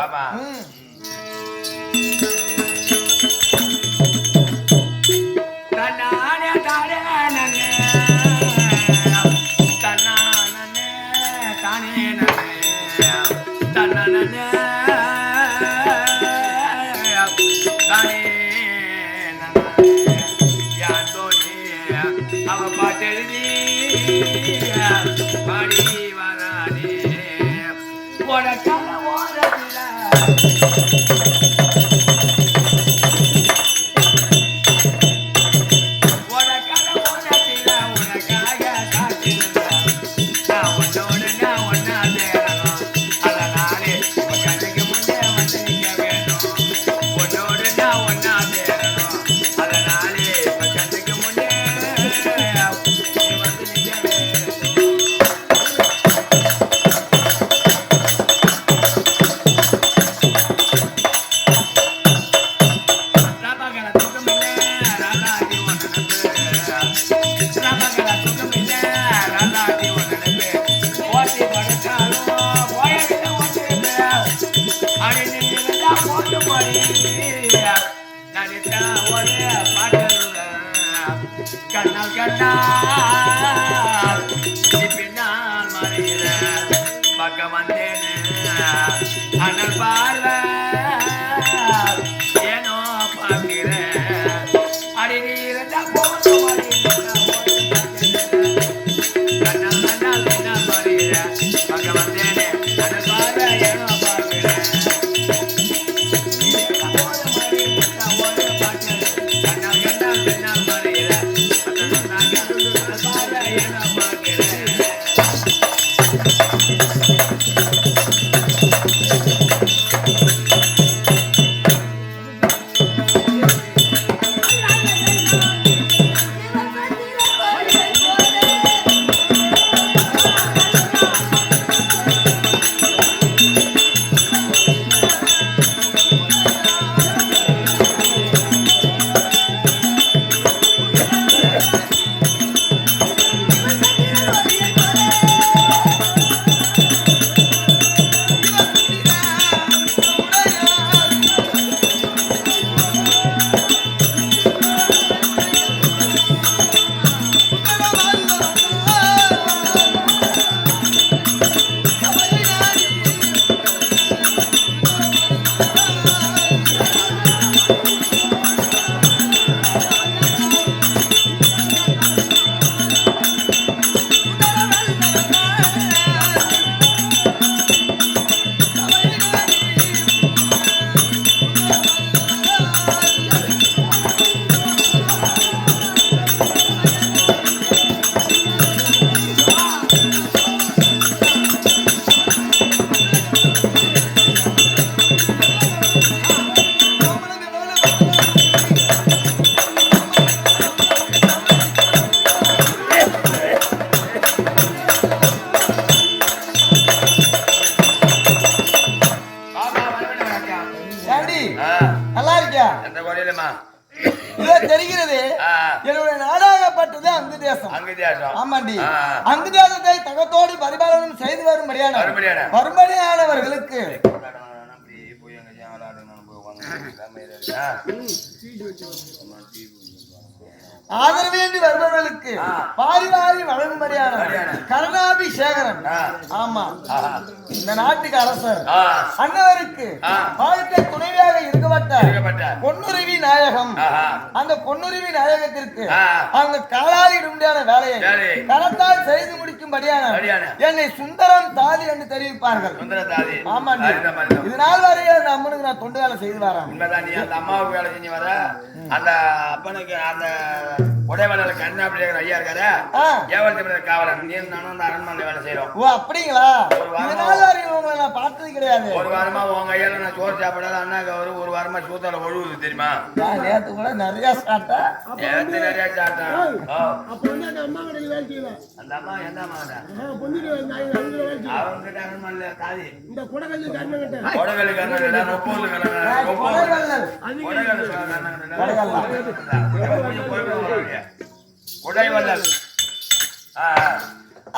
நல்லா இருக்கியா? எந்த கோயிலுமா இதோ தெரிகிறது என்னுடைய நாடாகப்பட்டது அங்கு தேசம். ஆமாண்டி, அங்கு தேசத்தை தகத்தோடு பரிபாலனம் செய்து வரும்படியானவர்களுக்கு ஆதரவேண்டி வருபவர்களுக்கு பாரி வாரி வழங்கும்படியான கருணாபிஷேகரன். ஆமா, இந்த நாட்டுக்கு அரசர் அன்னவருக்கு வாழ்க்கை துணைவியாக இருக்கப்பட்ட பொன்னுருவி நாயகம். அந்த பொன்னுருவி நாயகத்திற்கு அவங்க காலால் இடும்படியான வேலையை கரத்தால் செய்து முடிக்கும்படியான என்னை சுந்தரம் தாதி என்று தெரிவிப்பார்கள். ஆமா, இது நாள் வரையே அந்த அம்மனுக்கு நான் தொண்டு வேலை செய்து வரேன். அந்த அம்மாவுக்கு வேலை செஞ்சு வர அந்த அப்பனுக்கு அந்த உடைவாளர் கண்ணா அப்படி ஐயா இருக்காரு ஏவல் காவலன் நீ நானும் அந்த அரண்மனை வேலை செய்யறோம். ஓ அப்படிங்களா? உங்களை நான் பார்த்தது கிடையாது. ஒரு வாரமா உங்க ஐயால நான் சோறு சாப்பிடாத அண்ணாக்கு அவரு ஒரு வாரமா சூத்தால ஒழுகுது தெரியுமா? நேத்து கூட நிறைய சாப்பிட்டா நிறைய சாப்பிட்டா. அப்ப வந்து அந்த அம்மா கடையில் வேலை செய்யல. அந்த அம்மா எந்த அம்மா அவங்க கிட்ட அரண்மனையில தாதி இந்த குடகல்லி கண்ணங்கிட்ட குடகல்லி கண்ண ஒப்போது உடைவல்லல்.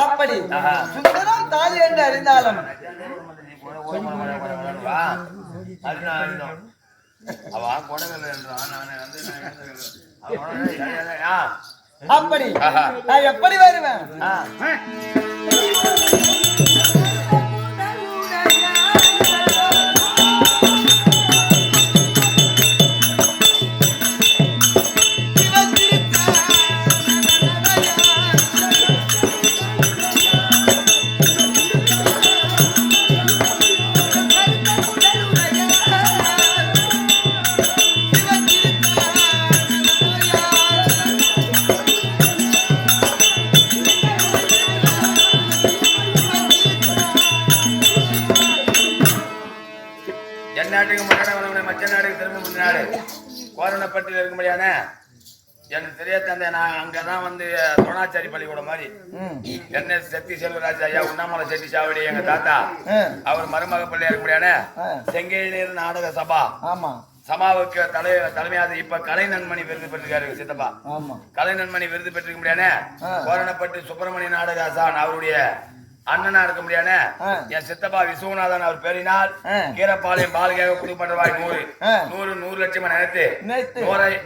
அப்படி சுந்தரம் தாலி என்று அறிந்தாலும் அப்படி நான் எப்படி வருவேன்? கோரணப்பட்டியில் இருக்கும்படியான எனக்கு தெரிய தந்தை நான் அங்கதான் வந்து துணாச்சாரி பள்ளிக்கூடம் மாதிரி என்ன சக்தி செல்வராஜ் ஐயா உண்ணாமலை செட்டி சாவடி எங்க தாத்தா அவர் மருமக பள்ளியா இருக்கும்படியான செங்கையிலிருந்து நாடக சபா சமாவுக்கு தலைமையாக இப்ப கலை நன்மணி விருது பெற்றிருக்காரு சித்தப்பா. கலை நன்மணி விருது பெற்றிருக்க முடியான கோரணப்பட்டு சுப்பிரமணிய நாடக ஆசான் அவருடைய அண்ணனா இருக்க முடியான என் சித்தப்பா விஸ்வநாதன் அவர் பேரினால் கீரப்பாளையம் பாலகையாக குடிப்பட்டவாய் 100 லட்சம் நினைத்து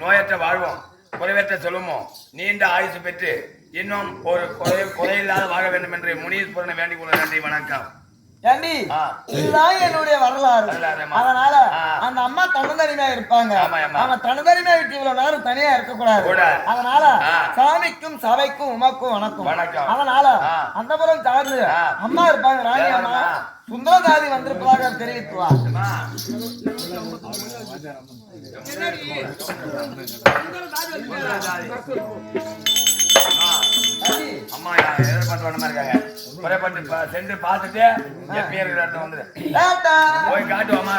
நோயற்ற வாழ்வோம் குறைவற்ற சொல்லுமோ நீண்ட ஆயுசு பெற்று இன்னும் ஒரு குறையில்லாத வாழ வேண்டும் என்று முனீஸ்வரனை வேண்டிக் கொள்ள நன்றி. வணக்கம். இதுதான் என்னுடைய வரலாறு. அதனால அந்த அம்மா தன்னந்தனிமையா இருப்பாங்க. அவன் தன்னந்தனிமையா விட்டு இவ்வளவு நேரம் தனியா இருக்க கூடாது. அதனால சாமிக்கும் சபைக்கும் உமக்கும் வணக்கம். அதனால அந்த புறம் சார்ந்து அம்மா இருப்பாங்க. ராணி அம்மா சுந்தரதாதி வந்திருப்பதாக தெரிவித்துவார். அம்மா எதிர்பார்த்து இருக்காங்க. குறைப்பட்டு சென்று பார்த்துட்டு எப்பயும் வந்து போய் காட்டு அம்மா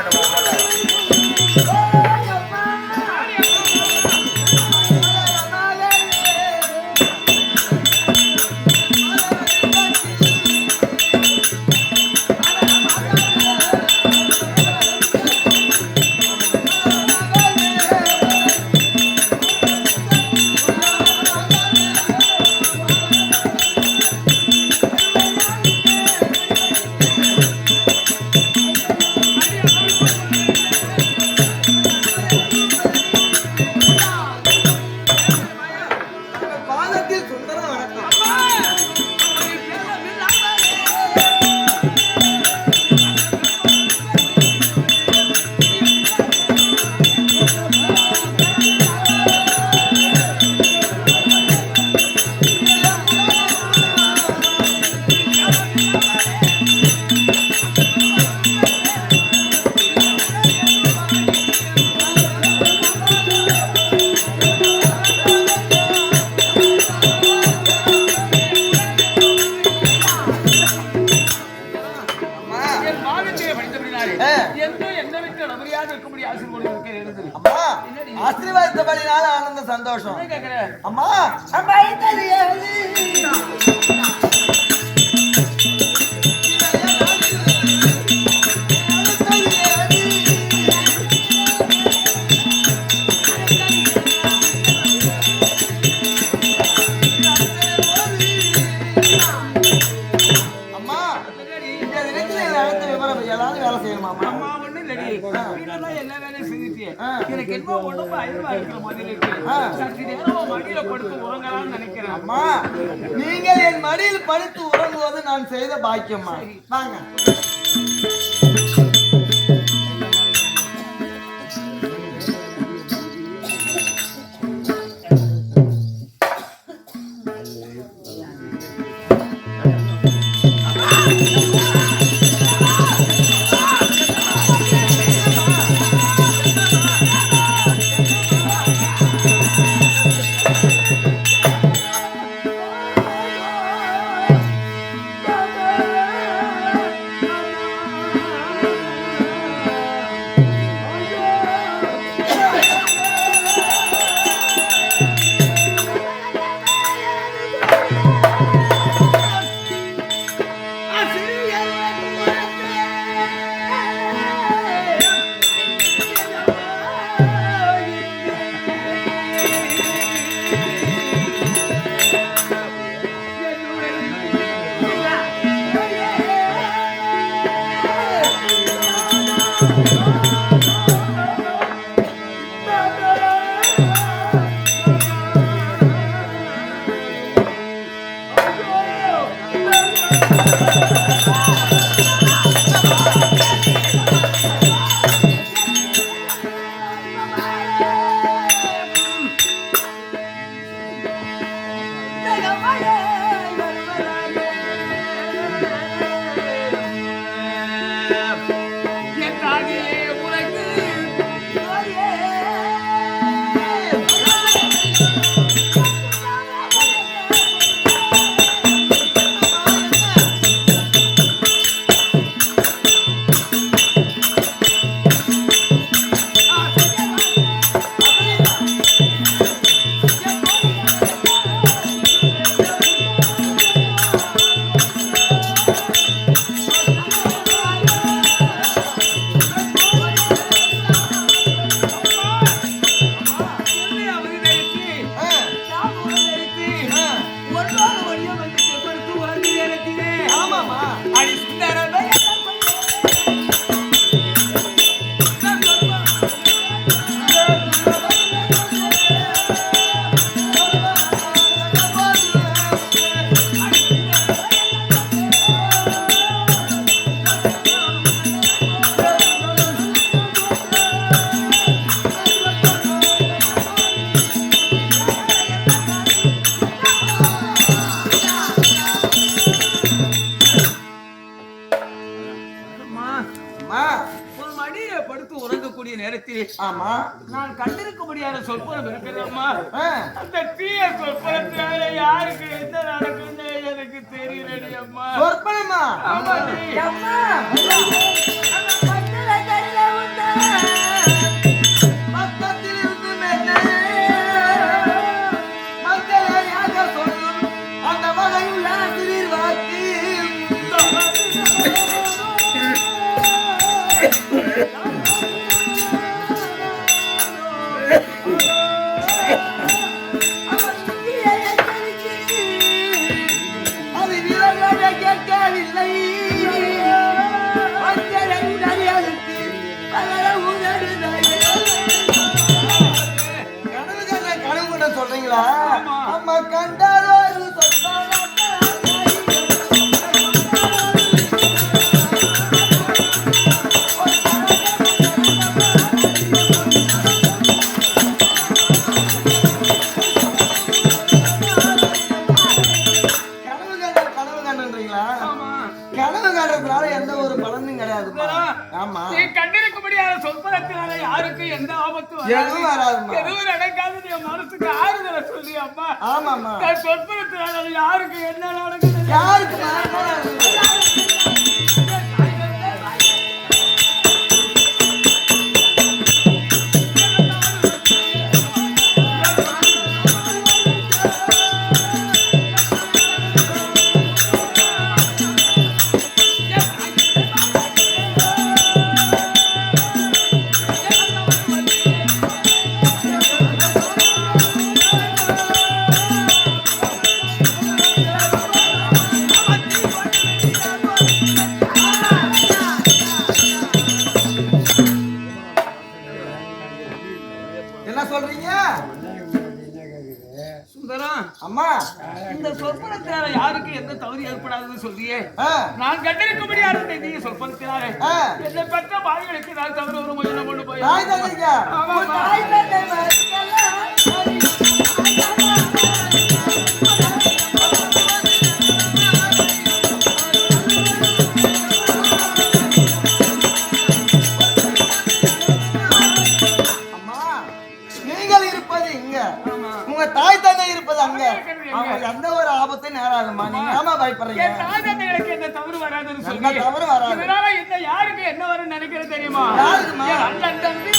ஆசீர்வாதப்படினால ஆனந்த சந்தோஷம். அம்மா வேலை செய்யணுமா? எனக்கு என்ன உடம்பு அயர்வா இருக்கிற மாதிரி இருக்கு. சற்று நேரம் மடியில படுத்து உறங்கலாம்னு நினைக்கிறேன். அம்மா நீங்கள் என் மடியில் படுத்து உறங்குவது நான் செய்த பாக்கியம்மா. வாங்க. படுத்து உறங்கக்கூடிய நேரத்தில் ஆமா நான் கண்டிருக்க முடியாத சொற்பனம் இருக்கிறேம்மா. அந்த தீய சொற்பனத்தினால யாருக்கு என்ன நடக்குன்னு எனக்கு தெரியலடி அம்மா. சொற்பனமா? ஆமாடி அம்மா பக்கத்தில் இருந்து மக்களையாக சொல்லும் அந்த வகையுள்ள சிறிர் வாக்கு அது வீரர்களே கேட்கவில்லை. கனவு கண்ட சொல்றீங்களா? அம்மா கண்டாரோ கனவு காண்றதுனால எந்த ஒரு பலனும் கிடையாது. ஆமா நீ கண்டிருக்க முடியாத சொற்பனத்தினால யாருக்கு எந்த ஆபத்தும் எதுவும் வராதுமா. எதுவும் நடக்காது. என் மனசுக்கு ஆறுதலை சொல்லி அம்மா. ஆமாமா சொற்பனத்தினால யாருக்கு என்ன நடக்குது யாருக்கு என்ன சொல்றீங்க சுந்தரம்? அம்மா? இந்த சொற்பனத்தினால யாருக்கு எந்த தவறு ஏற்படாதுன்னு சொல்றியே, நான் கண்டிருக்க முடியாத நீங்க சொற்பனத்தினால என்னை பெற்ற பாவிகளுக்கு நான் தவறு ஒரு முயற்சி கொண்டு போய் தாய் தந்தைங்க உங்க தாய் தந்தை இருப்பது அங்க. எந்த ஒரு ஆபத்தையும் நேராதுமா. நீங்க ஏமா பயப்படுறீங்க? தாய் தந்தைகளுக்கு எந்த தவறு வராதுன்னு சொல்லி தவறு வராது. இதனால என்ன யாருக்கு என்ன வரும்னு நினைக்கிறது தெரியுமா? யாருக்குமா? அண்ணன் தம்பி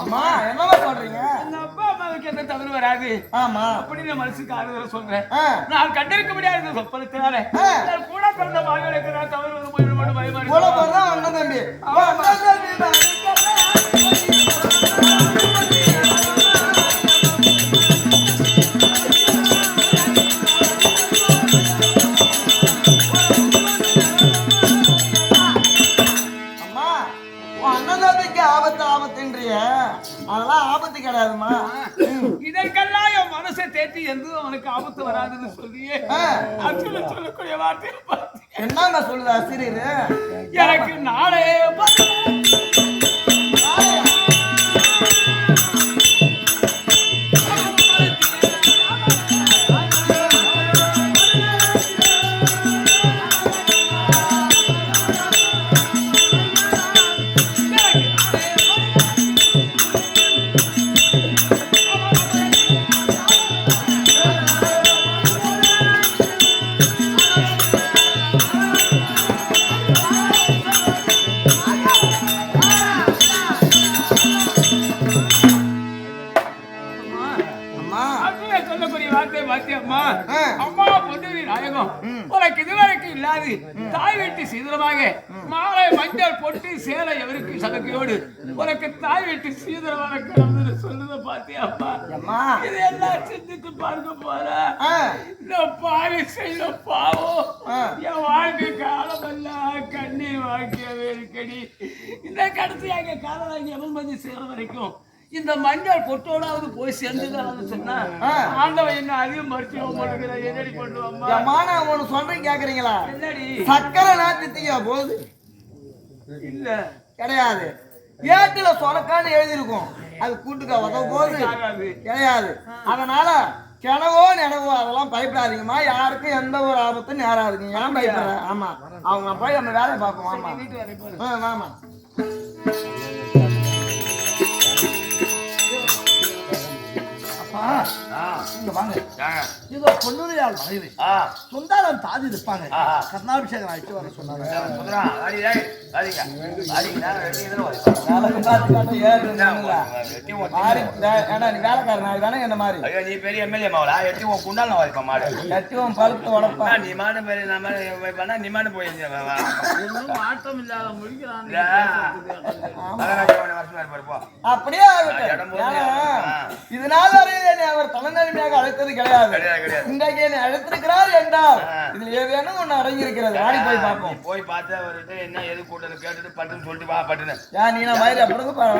அம்மா என்னமா சொல்றீங்க? அப்பா அம்மாவுக்கு எந்த தவறு வராது. ஆமா அப்படின்னு மனசுக்கு ஆறுதல சொல்றேன். நான் கண்டிருக்க முடியாத சொற்பனத்தினால கூட பிறந்த பாவிகளுக்கு நான் தவறு ஒரு முயற்சி கொண்டு பயமா கூட போறதா அண்ணன் தம்பி. அதெல்லாம் ஆபத்து கிடையாதுமா. இதற்கெல்லாம் என் மனசை தேற்றி எந்த அவனுக்கு ஆபத்து வராதுன்னு சொல்லியே சொல்லக்கூடிய வார்த்தையை என்ன சொல்லுது ஆசிரியர்? எனக்கு நாளே நாயகம் உனக்கு இதுவரைக்கும் இல்லாது தாய் வீட்டு சீதனமாக மாலை மஞ்சள் பொட்டு சேலை எவருக்கு சகக்கையோடு உனக்கு தாய் வீட்டு சீதனமாக கிடந்து சொல்லுத பாத்தியாப்பா இதெல்லாம் சிந்தித்து பார்க்க போற இந்த பாவி செய்த பாவம் என் வாழ்க்கை காலமெல்லாம் கண்ணீர் வாழ்க்கையாவே இருக்கடி இந்த கடைசியாக காலம் எவன் வந்து சேர வரைக்கும் இந்த மஞ்சள் பொட்டோடாவது போய் சேர்ந்துதான் சொன்னா ஆண்டவன் என்ன அதிகம் மருத்துவம் பண்ணுகிற என்னடி பண்ணுவாமா நான் ஒண்ணு சொல்றேன் கேக்குறீங்களா என்னடி சக்கரை நாட்டுத்தீங்க போகுது இல்ல கிடையாது ஏட்டுல சொலக்கான்னு எழுதிருக்கும் அது கூட்டுக்கா உதவ போகுது கிடையாது அதனால கிணவோ நினைவோ அதெல்லாம் பயப்படாதீங்கம்மா யாருக்கும் எந்த ஒரு ஆபத்தும் நேராதுங்க ஏன் பயப்படுற ஆமா அவங்க போய் நம்ம வேலையை பார்ப்போம் ஆமா ஆமா இங்க வாங்க இதோ பொன்னுரையாள் மனைவி சொந்தாரம் தாதி இருப்பாங்க கர்ணாபிஷேகம் ஆயிட்டு வர சொன்னாங்க என்ன மாதிரி நீ பெரிய எம்எல்ஏ மாவளா எட்டி உன் குண்டால் வாய்ப்பா மாடு எட்டி உன் பழுத்து உடப்பா நீ மாடு பெரிய நீ மாடு போய் மாற்றம் இல்லாத முடிக்கிறான் அப்படியே இதனால அவர் தலைநன்மையாக அழைத்தது கிடையாது இன்றைக்கு என்னை அழைத்திருக்கிறார் என்றால் இதுல ஏதேனும் ஒண்ணு அடங்கி இருக்கிறது ஆடி போய் பார்ப்போம் போய் பார்த்து அவர்கிட்ட என்ன எது கூட்டது கேட்டுட்டு பட்டுன்னு சொல்லிட்டு வா பட்டுன்னு ஏன் நீ மாதிரி அப்படிங்க பாரு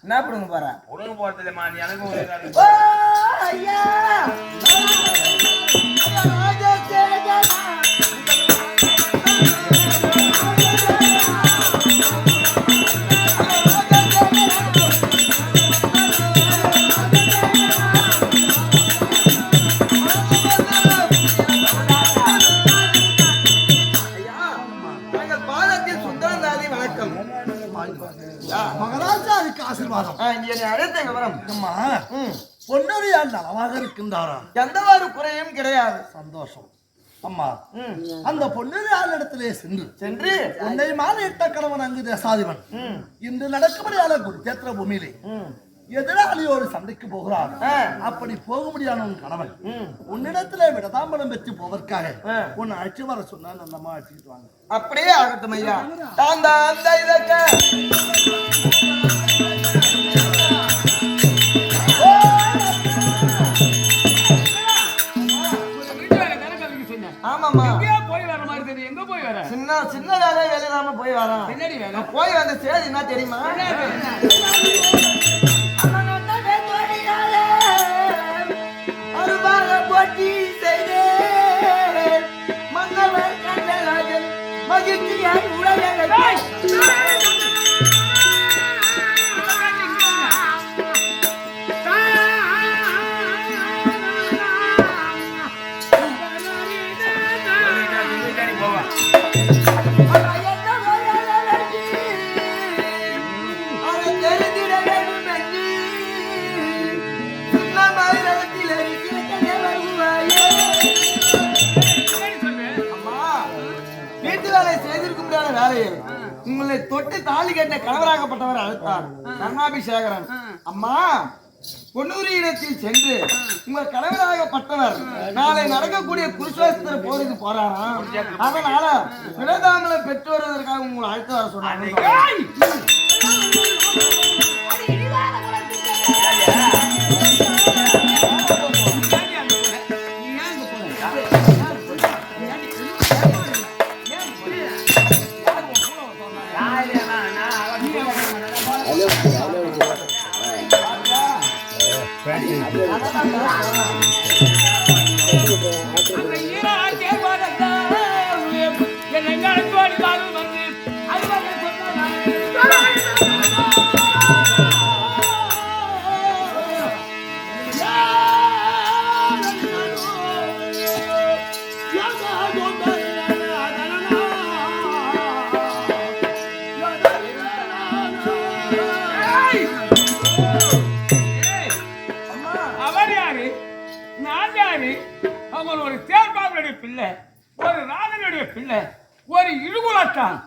என்ன அப்படிங்க பாரு உடனே போறது இல்லைம்மா நீ எனக்கு மகராஜாவுக்கு ஆசீர்வாதம் அழைத்த விவரம் பொன்னுரையாள் நலமாக இருக்கின்றாரா எந்தவாறு குறையும் கிடையாது சந்தோஷம் அம்மா அந்த பொன்னுரையாள் இடத்திலே சென்று உன்னை மாலையிட்ட கணவன் அங்கு தேசாதிபன் இன்று நடக்கும்படியான குருச்சேத்திர பூமியிலே எதிராளியோடு சண்டைக்கு போகிறார் அப்படி போக முடியாத உன் கணவன் உன்னிடத்துல விடதாம்பலம் பெற்று போவதற்காக உன்னை அழைச்சு வர சொன்னா நல்லமா அழைச்சிட்டு வாங்க அப்படியே ஆகட்டும் ஐயா அந்த இதற்க ஆமாமா போய் வர மாதிரி தெரியும் எங்க போய் வர சின்ன வேலை நாம போய் வரோம் பின்னாடி வேலை போய் வந்த சேதி என்ன தெரியுமா போட்டி செய்தே மன்னவர் கண்டராஜன் மகிழ்ச்சியாய் உலகை உங்களை தொட்டு தாலி கட்ட கணவராகப்பட்டவர் அழைத்தார் கர்ணாபிஷேகரன் அம்மா பொன்னூரியிடத்தில் சென்று உங்கள் கணவராகப்பட்டவர் நாளை நடக்கக்கூடிய குருஷேஸ்திர போருக்கு போறாராம் அதனால விடதாமலை பெற்று வருவதற்காக உங்களை அழைத்து வர சொன்னாங்க பிள்ளை ஒரு ராஜனுடைய பிள்ளை ஒரு இழுகுலத்தான்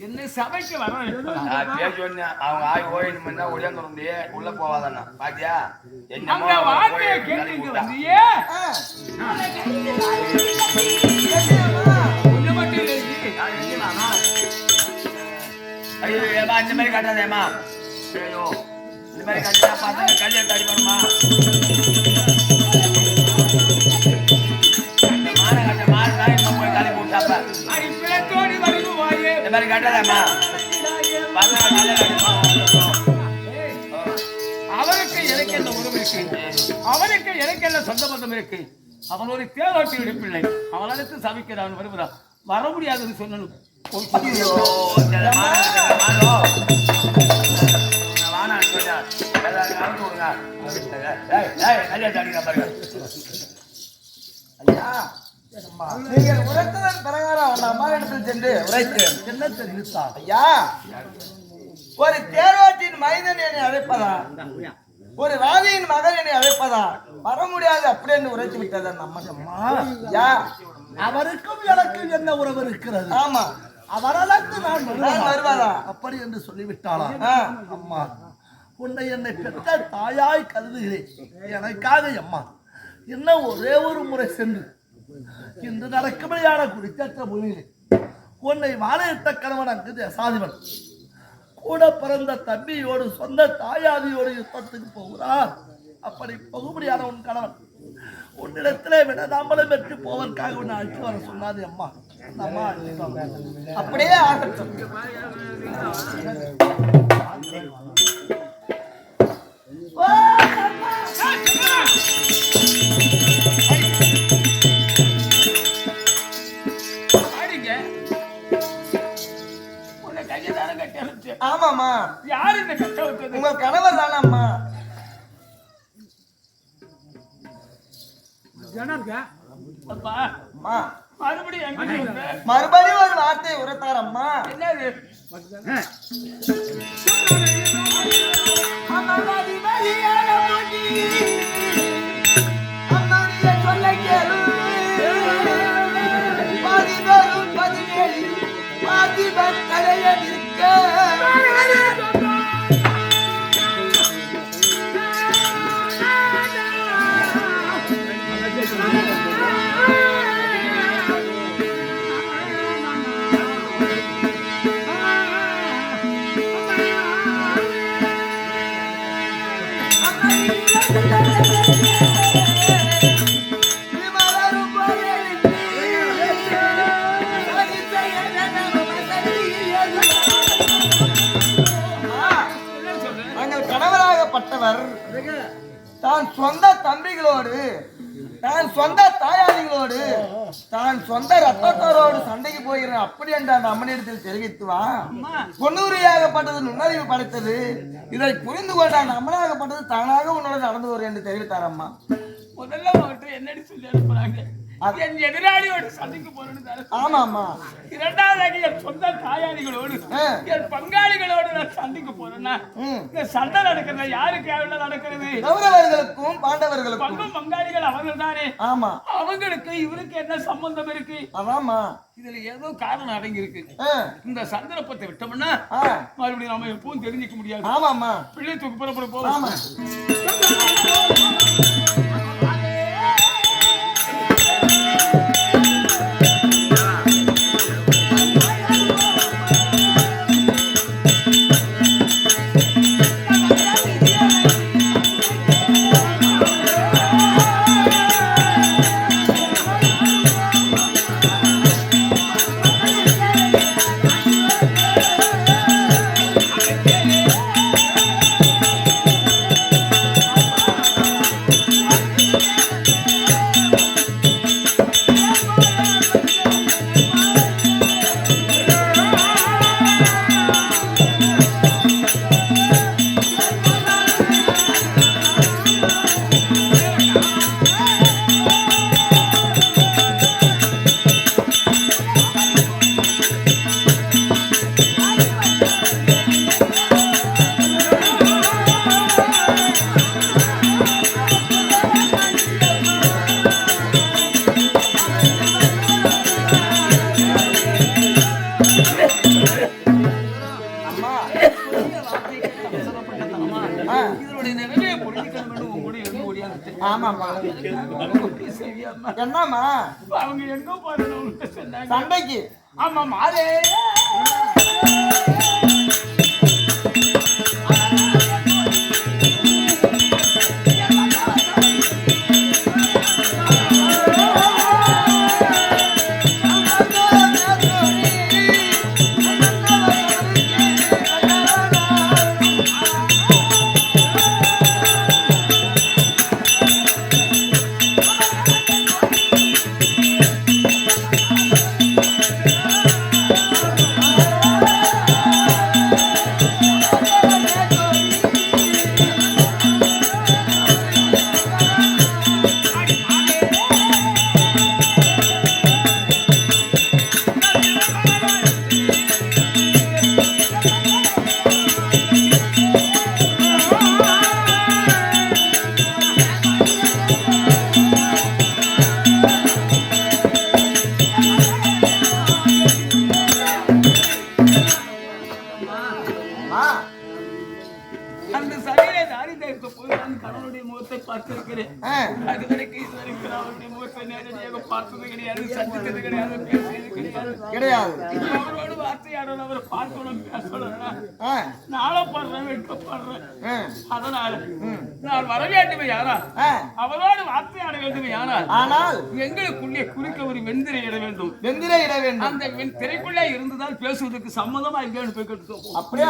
என்ன சபைக்கு வர நான் பேர் சொன்னேன் அவங்க ஆய் ஓயின் பண்ணா உடையாந்து வந்து உள்ள போவாதானா பாத்தியா அந்த வார்த்தையை கேட்டு வந்தியே கொஞ்சம் மட்டும் இல்லை ஐயோ ஏமா இந்த மாதிரி காட்டாதேமா ஐயோ இந்த மாதிரி காட்டினா பார்த்தா கல்யாணம் தடி பண்ணுமா இந்த மானை தான் இன்னும் போய் காலி போட்டாப்ப பிளத்தோடி வருவாயே இந்த மாதிரி காட்டாதேமா அவனுக்கு எனக்கு என்ன உறவு இருக்கு அவனுக்கு எனக்கு என்ன சொந்த பந்தம் இருக்கு அவன் ஒரு தேவாட்டி விடுப்பில்லை அவனுக்கு சமைக்கிறான் அவன் வருகிறான் வர முடியாதுன்னு சொல்லணும் ஐயா நீங்கள் உரைத்ததன் பிரகாரம் அந்த அம்மா இடத்தில் சென்று உரைத்தேன். என்ன தெரிவித்தார்? ஐயா, ஒரு தேரோட்டின் மைந்தன் என்னை அழைப்பதா, ஒரு ராஜையின் மகன் என்னை அழைப்பதா, வர முடியாது அப்படி என்று உரைத்து விட்டது அந்த அம்மா. ஐயா, அவருக்கும் எனக்கும் என்ன உறவு இருக்கிறது? ஆமா, அவரளந்து நான் வருவதா அப்படி என்று சொல்லிவிட்டாளா? அம்மா, உன்னை என்னை பெற்ற தாயாய் கருதுகிறேன். எனக்காக அம்மா இன்னும் ஒரே ஒரு முறை சென்று இன்று நடக்கும்படியான குறித்த பூமியிலே உன்னை வாழையிட்ட கணவன் அங்கு தேசாதிபன் கூட பிறந்த தம்பியோடு சொந்த தாயாதியோடு யுத்தத்துக்கு போகிறார். அப்படி போகும்படியான உன் கணவன் உன்னிடத்திலே விடதாமலம் பெற்று போவதற்காக உன்னை அழைத்து வர சொன்னாது அம்மா. அம்மா அப்படியே ஆகட்டும். ஆமாமா, யாரு இந்த கட்ட வச்சது? உங்க கணவர் தானம்மா. மறுபடியும் ஒரு வார்த்தையை உரைத்தார் அம்மா. என்னது? சொல்ல கேளு, தான் சொந்த தம்பிகளோடு, தான் சொந்த தாயாதிகளோடு, தான் சொந்த ரத்தத்தோரோடு சண்டைக்கு போகிறேன் அப்படி என்று அந்த அம்மனிடத்தில் தெரிவித்துவான். பொன்னுரியாகப்பட்டது நுண்ணறிவு படைத்தது, இதை புரிந்து கொண்ட அந்த அம்மனாகப்பட்டது தானாக உன்னோட நடந்து வரும் என்று தெரிவித்தார் அம்மா. முதல்ல என்னடி சொல்லி அனுப்புறாங்க, என் எதிராளியோடு சண்டைக்கு போறேன்னு. ஆமா ஆமா. இரண்டாவது என் சொந்த தாயாதிகளோடு என் பங்காளிகளோடு நான் சண்டைக்கு போறேன்னா இந்த சண்டை நடக்கிறது யாருக்கு எவ்வளவு நடக்கிறது? கௌரவர்களுக்கும் பாண்டவர்களுக்கும். பங்கும் பங்காளிகள் அவர்கள் தானே. ஆமா, அவங்களுக்கு இவருக்கு என்ன சம்பந்தம் இருக்கு? அதாமா, இதுல ஏதோ காரணம் அடங்கி இருக்கு. இந்த சந்தர்ப்பத்தை விட்டோம்னா மறுபடியும் நாம எப்பவும் தெரிஞ்சுக்க முடியாது. ஆமாமா, பிள்ளை தூக்கு புறப்பட போவோம். ஆமாம்மா. சரியாம்மா. என்னம்மா அவங்க எங்க போறேன்னு சொன்னாங்க. சண்டைக்கு? ஆமா மாதே அந்த சகையிலே தாரிதேயத்தை போய் நான் கணவனுடைய முகத்தை பார்த்திருக்கிறேன். அதுவரைக்கும் இதுவரைக்கும் நான் அவருடைய முகத்தை நேரடியாக பார்த்தது கிடையாது, சந்தித்தது கிடையாது, பேசியது கிடையாது. அவரோடு வார்த்தையாடணும், அவரை பார்க்கணும், பேசணும். நாளப்படுறேன், வெட்கப்படுறேன். அதனால நான் வர வேண்டுமே யாரா அவரோடு வார்த்தையாட வேண்டுமே ஆனால் எங்களுக்குள்ளே குறுக்க ஒரு வெந்திரை இட வேண்டும். அந்த திரைக்குள்ளே இருந்ததால் பேசுவதற்கு சம்மதமா எங்கேன்னு போய் கட்டுவோம். அப்படியே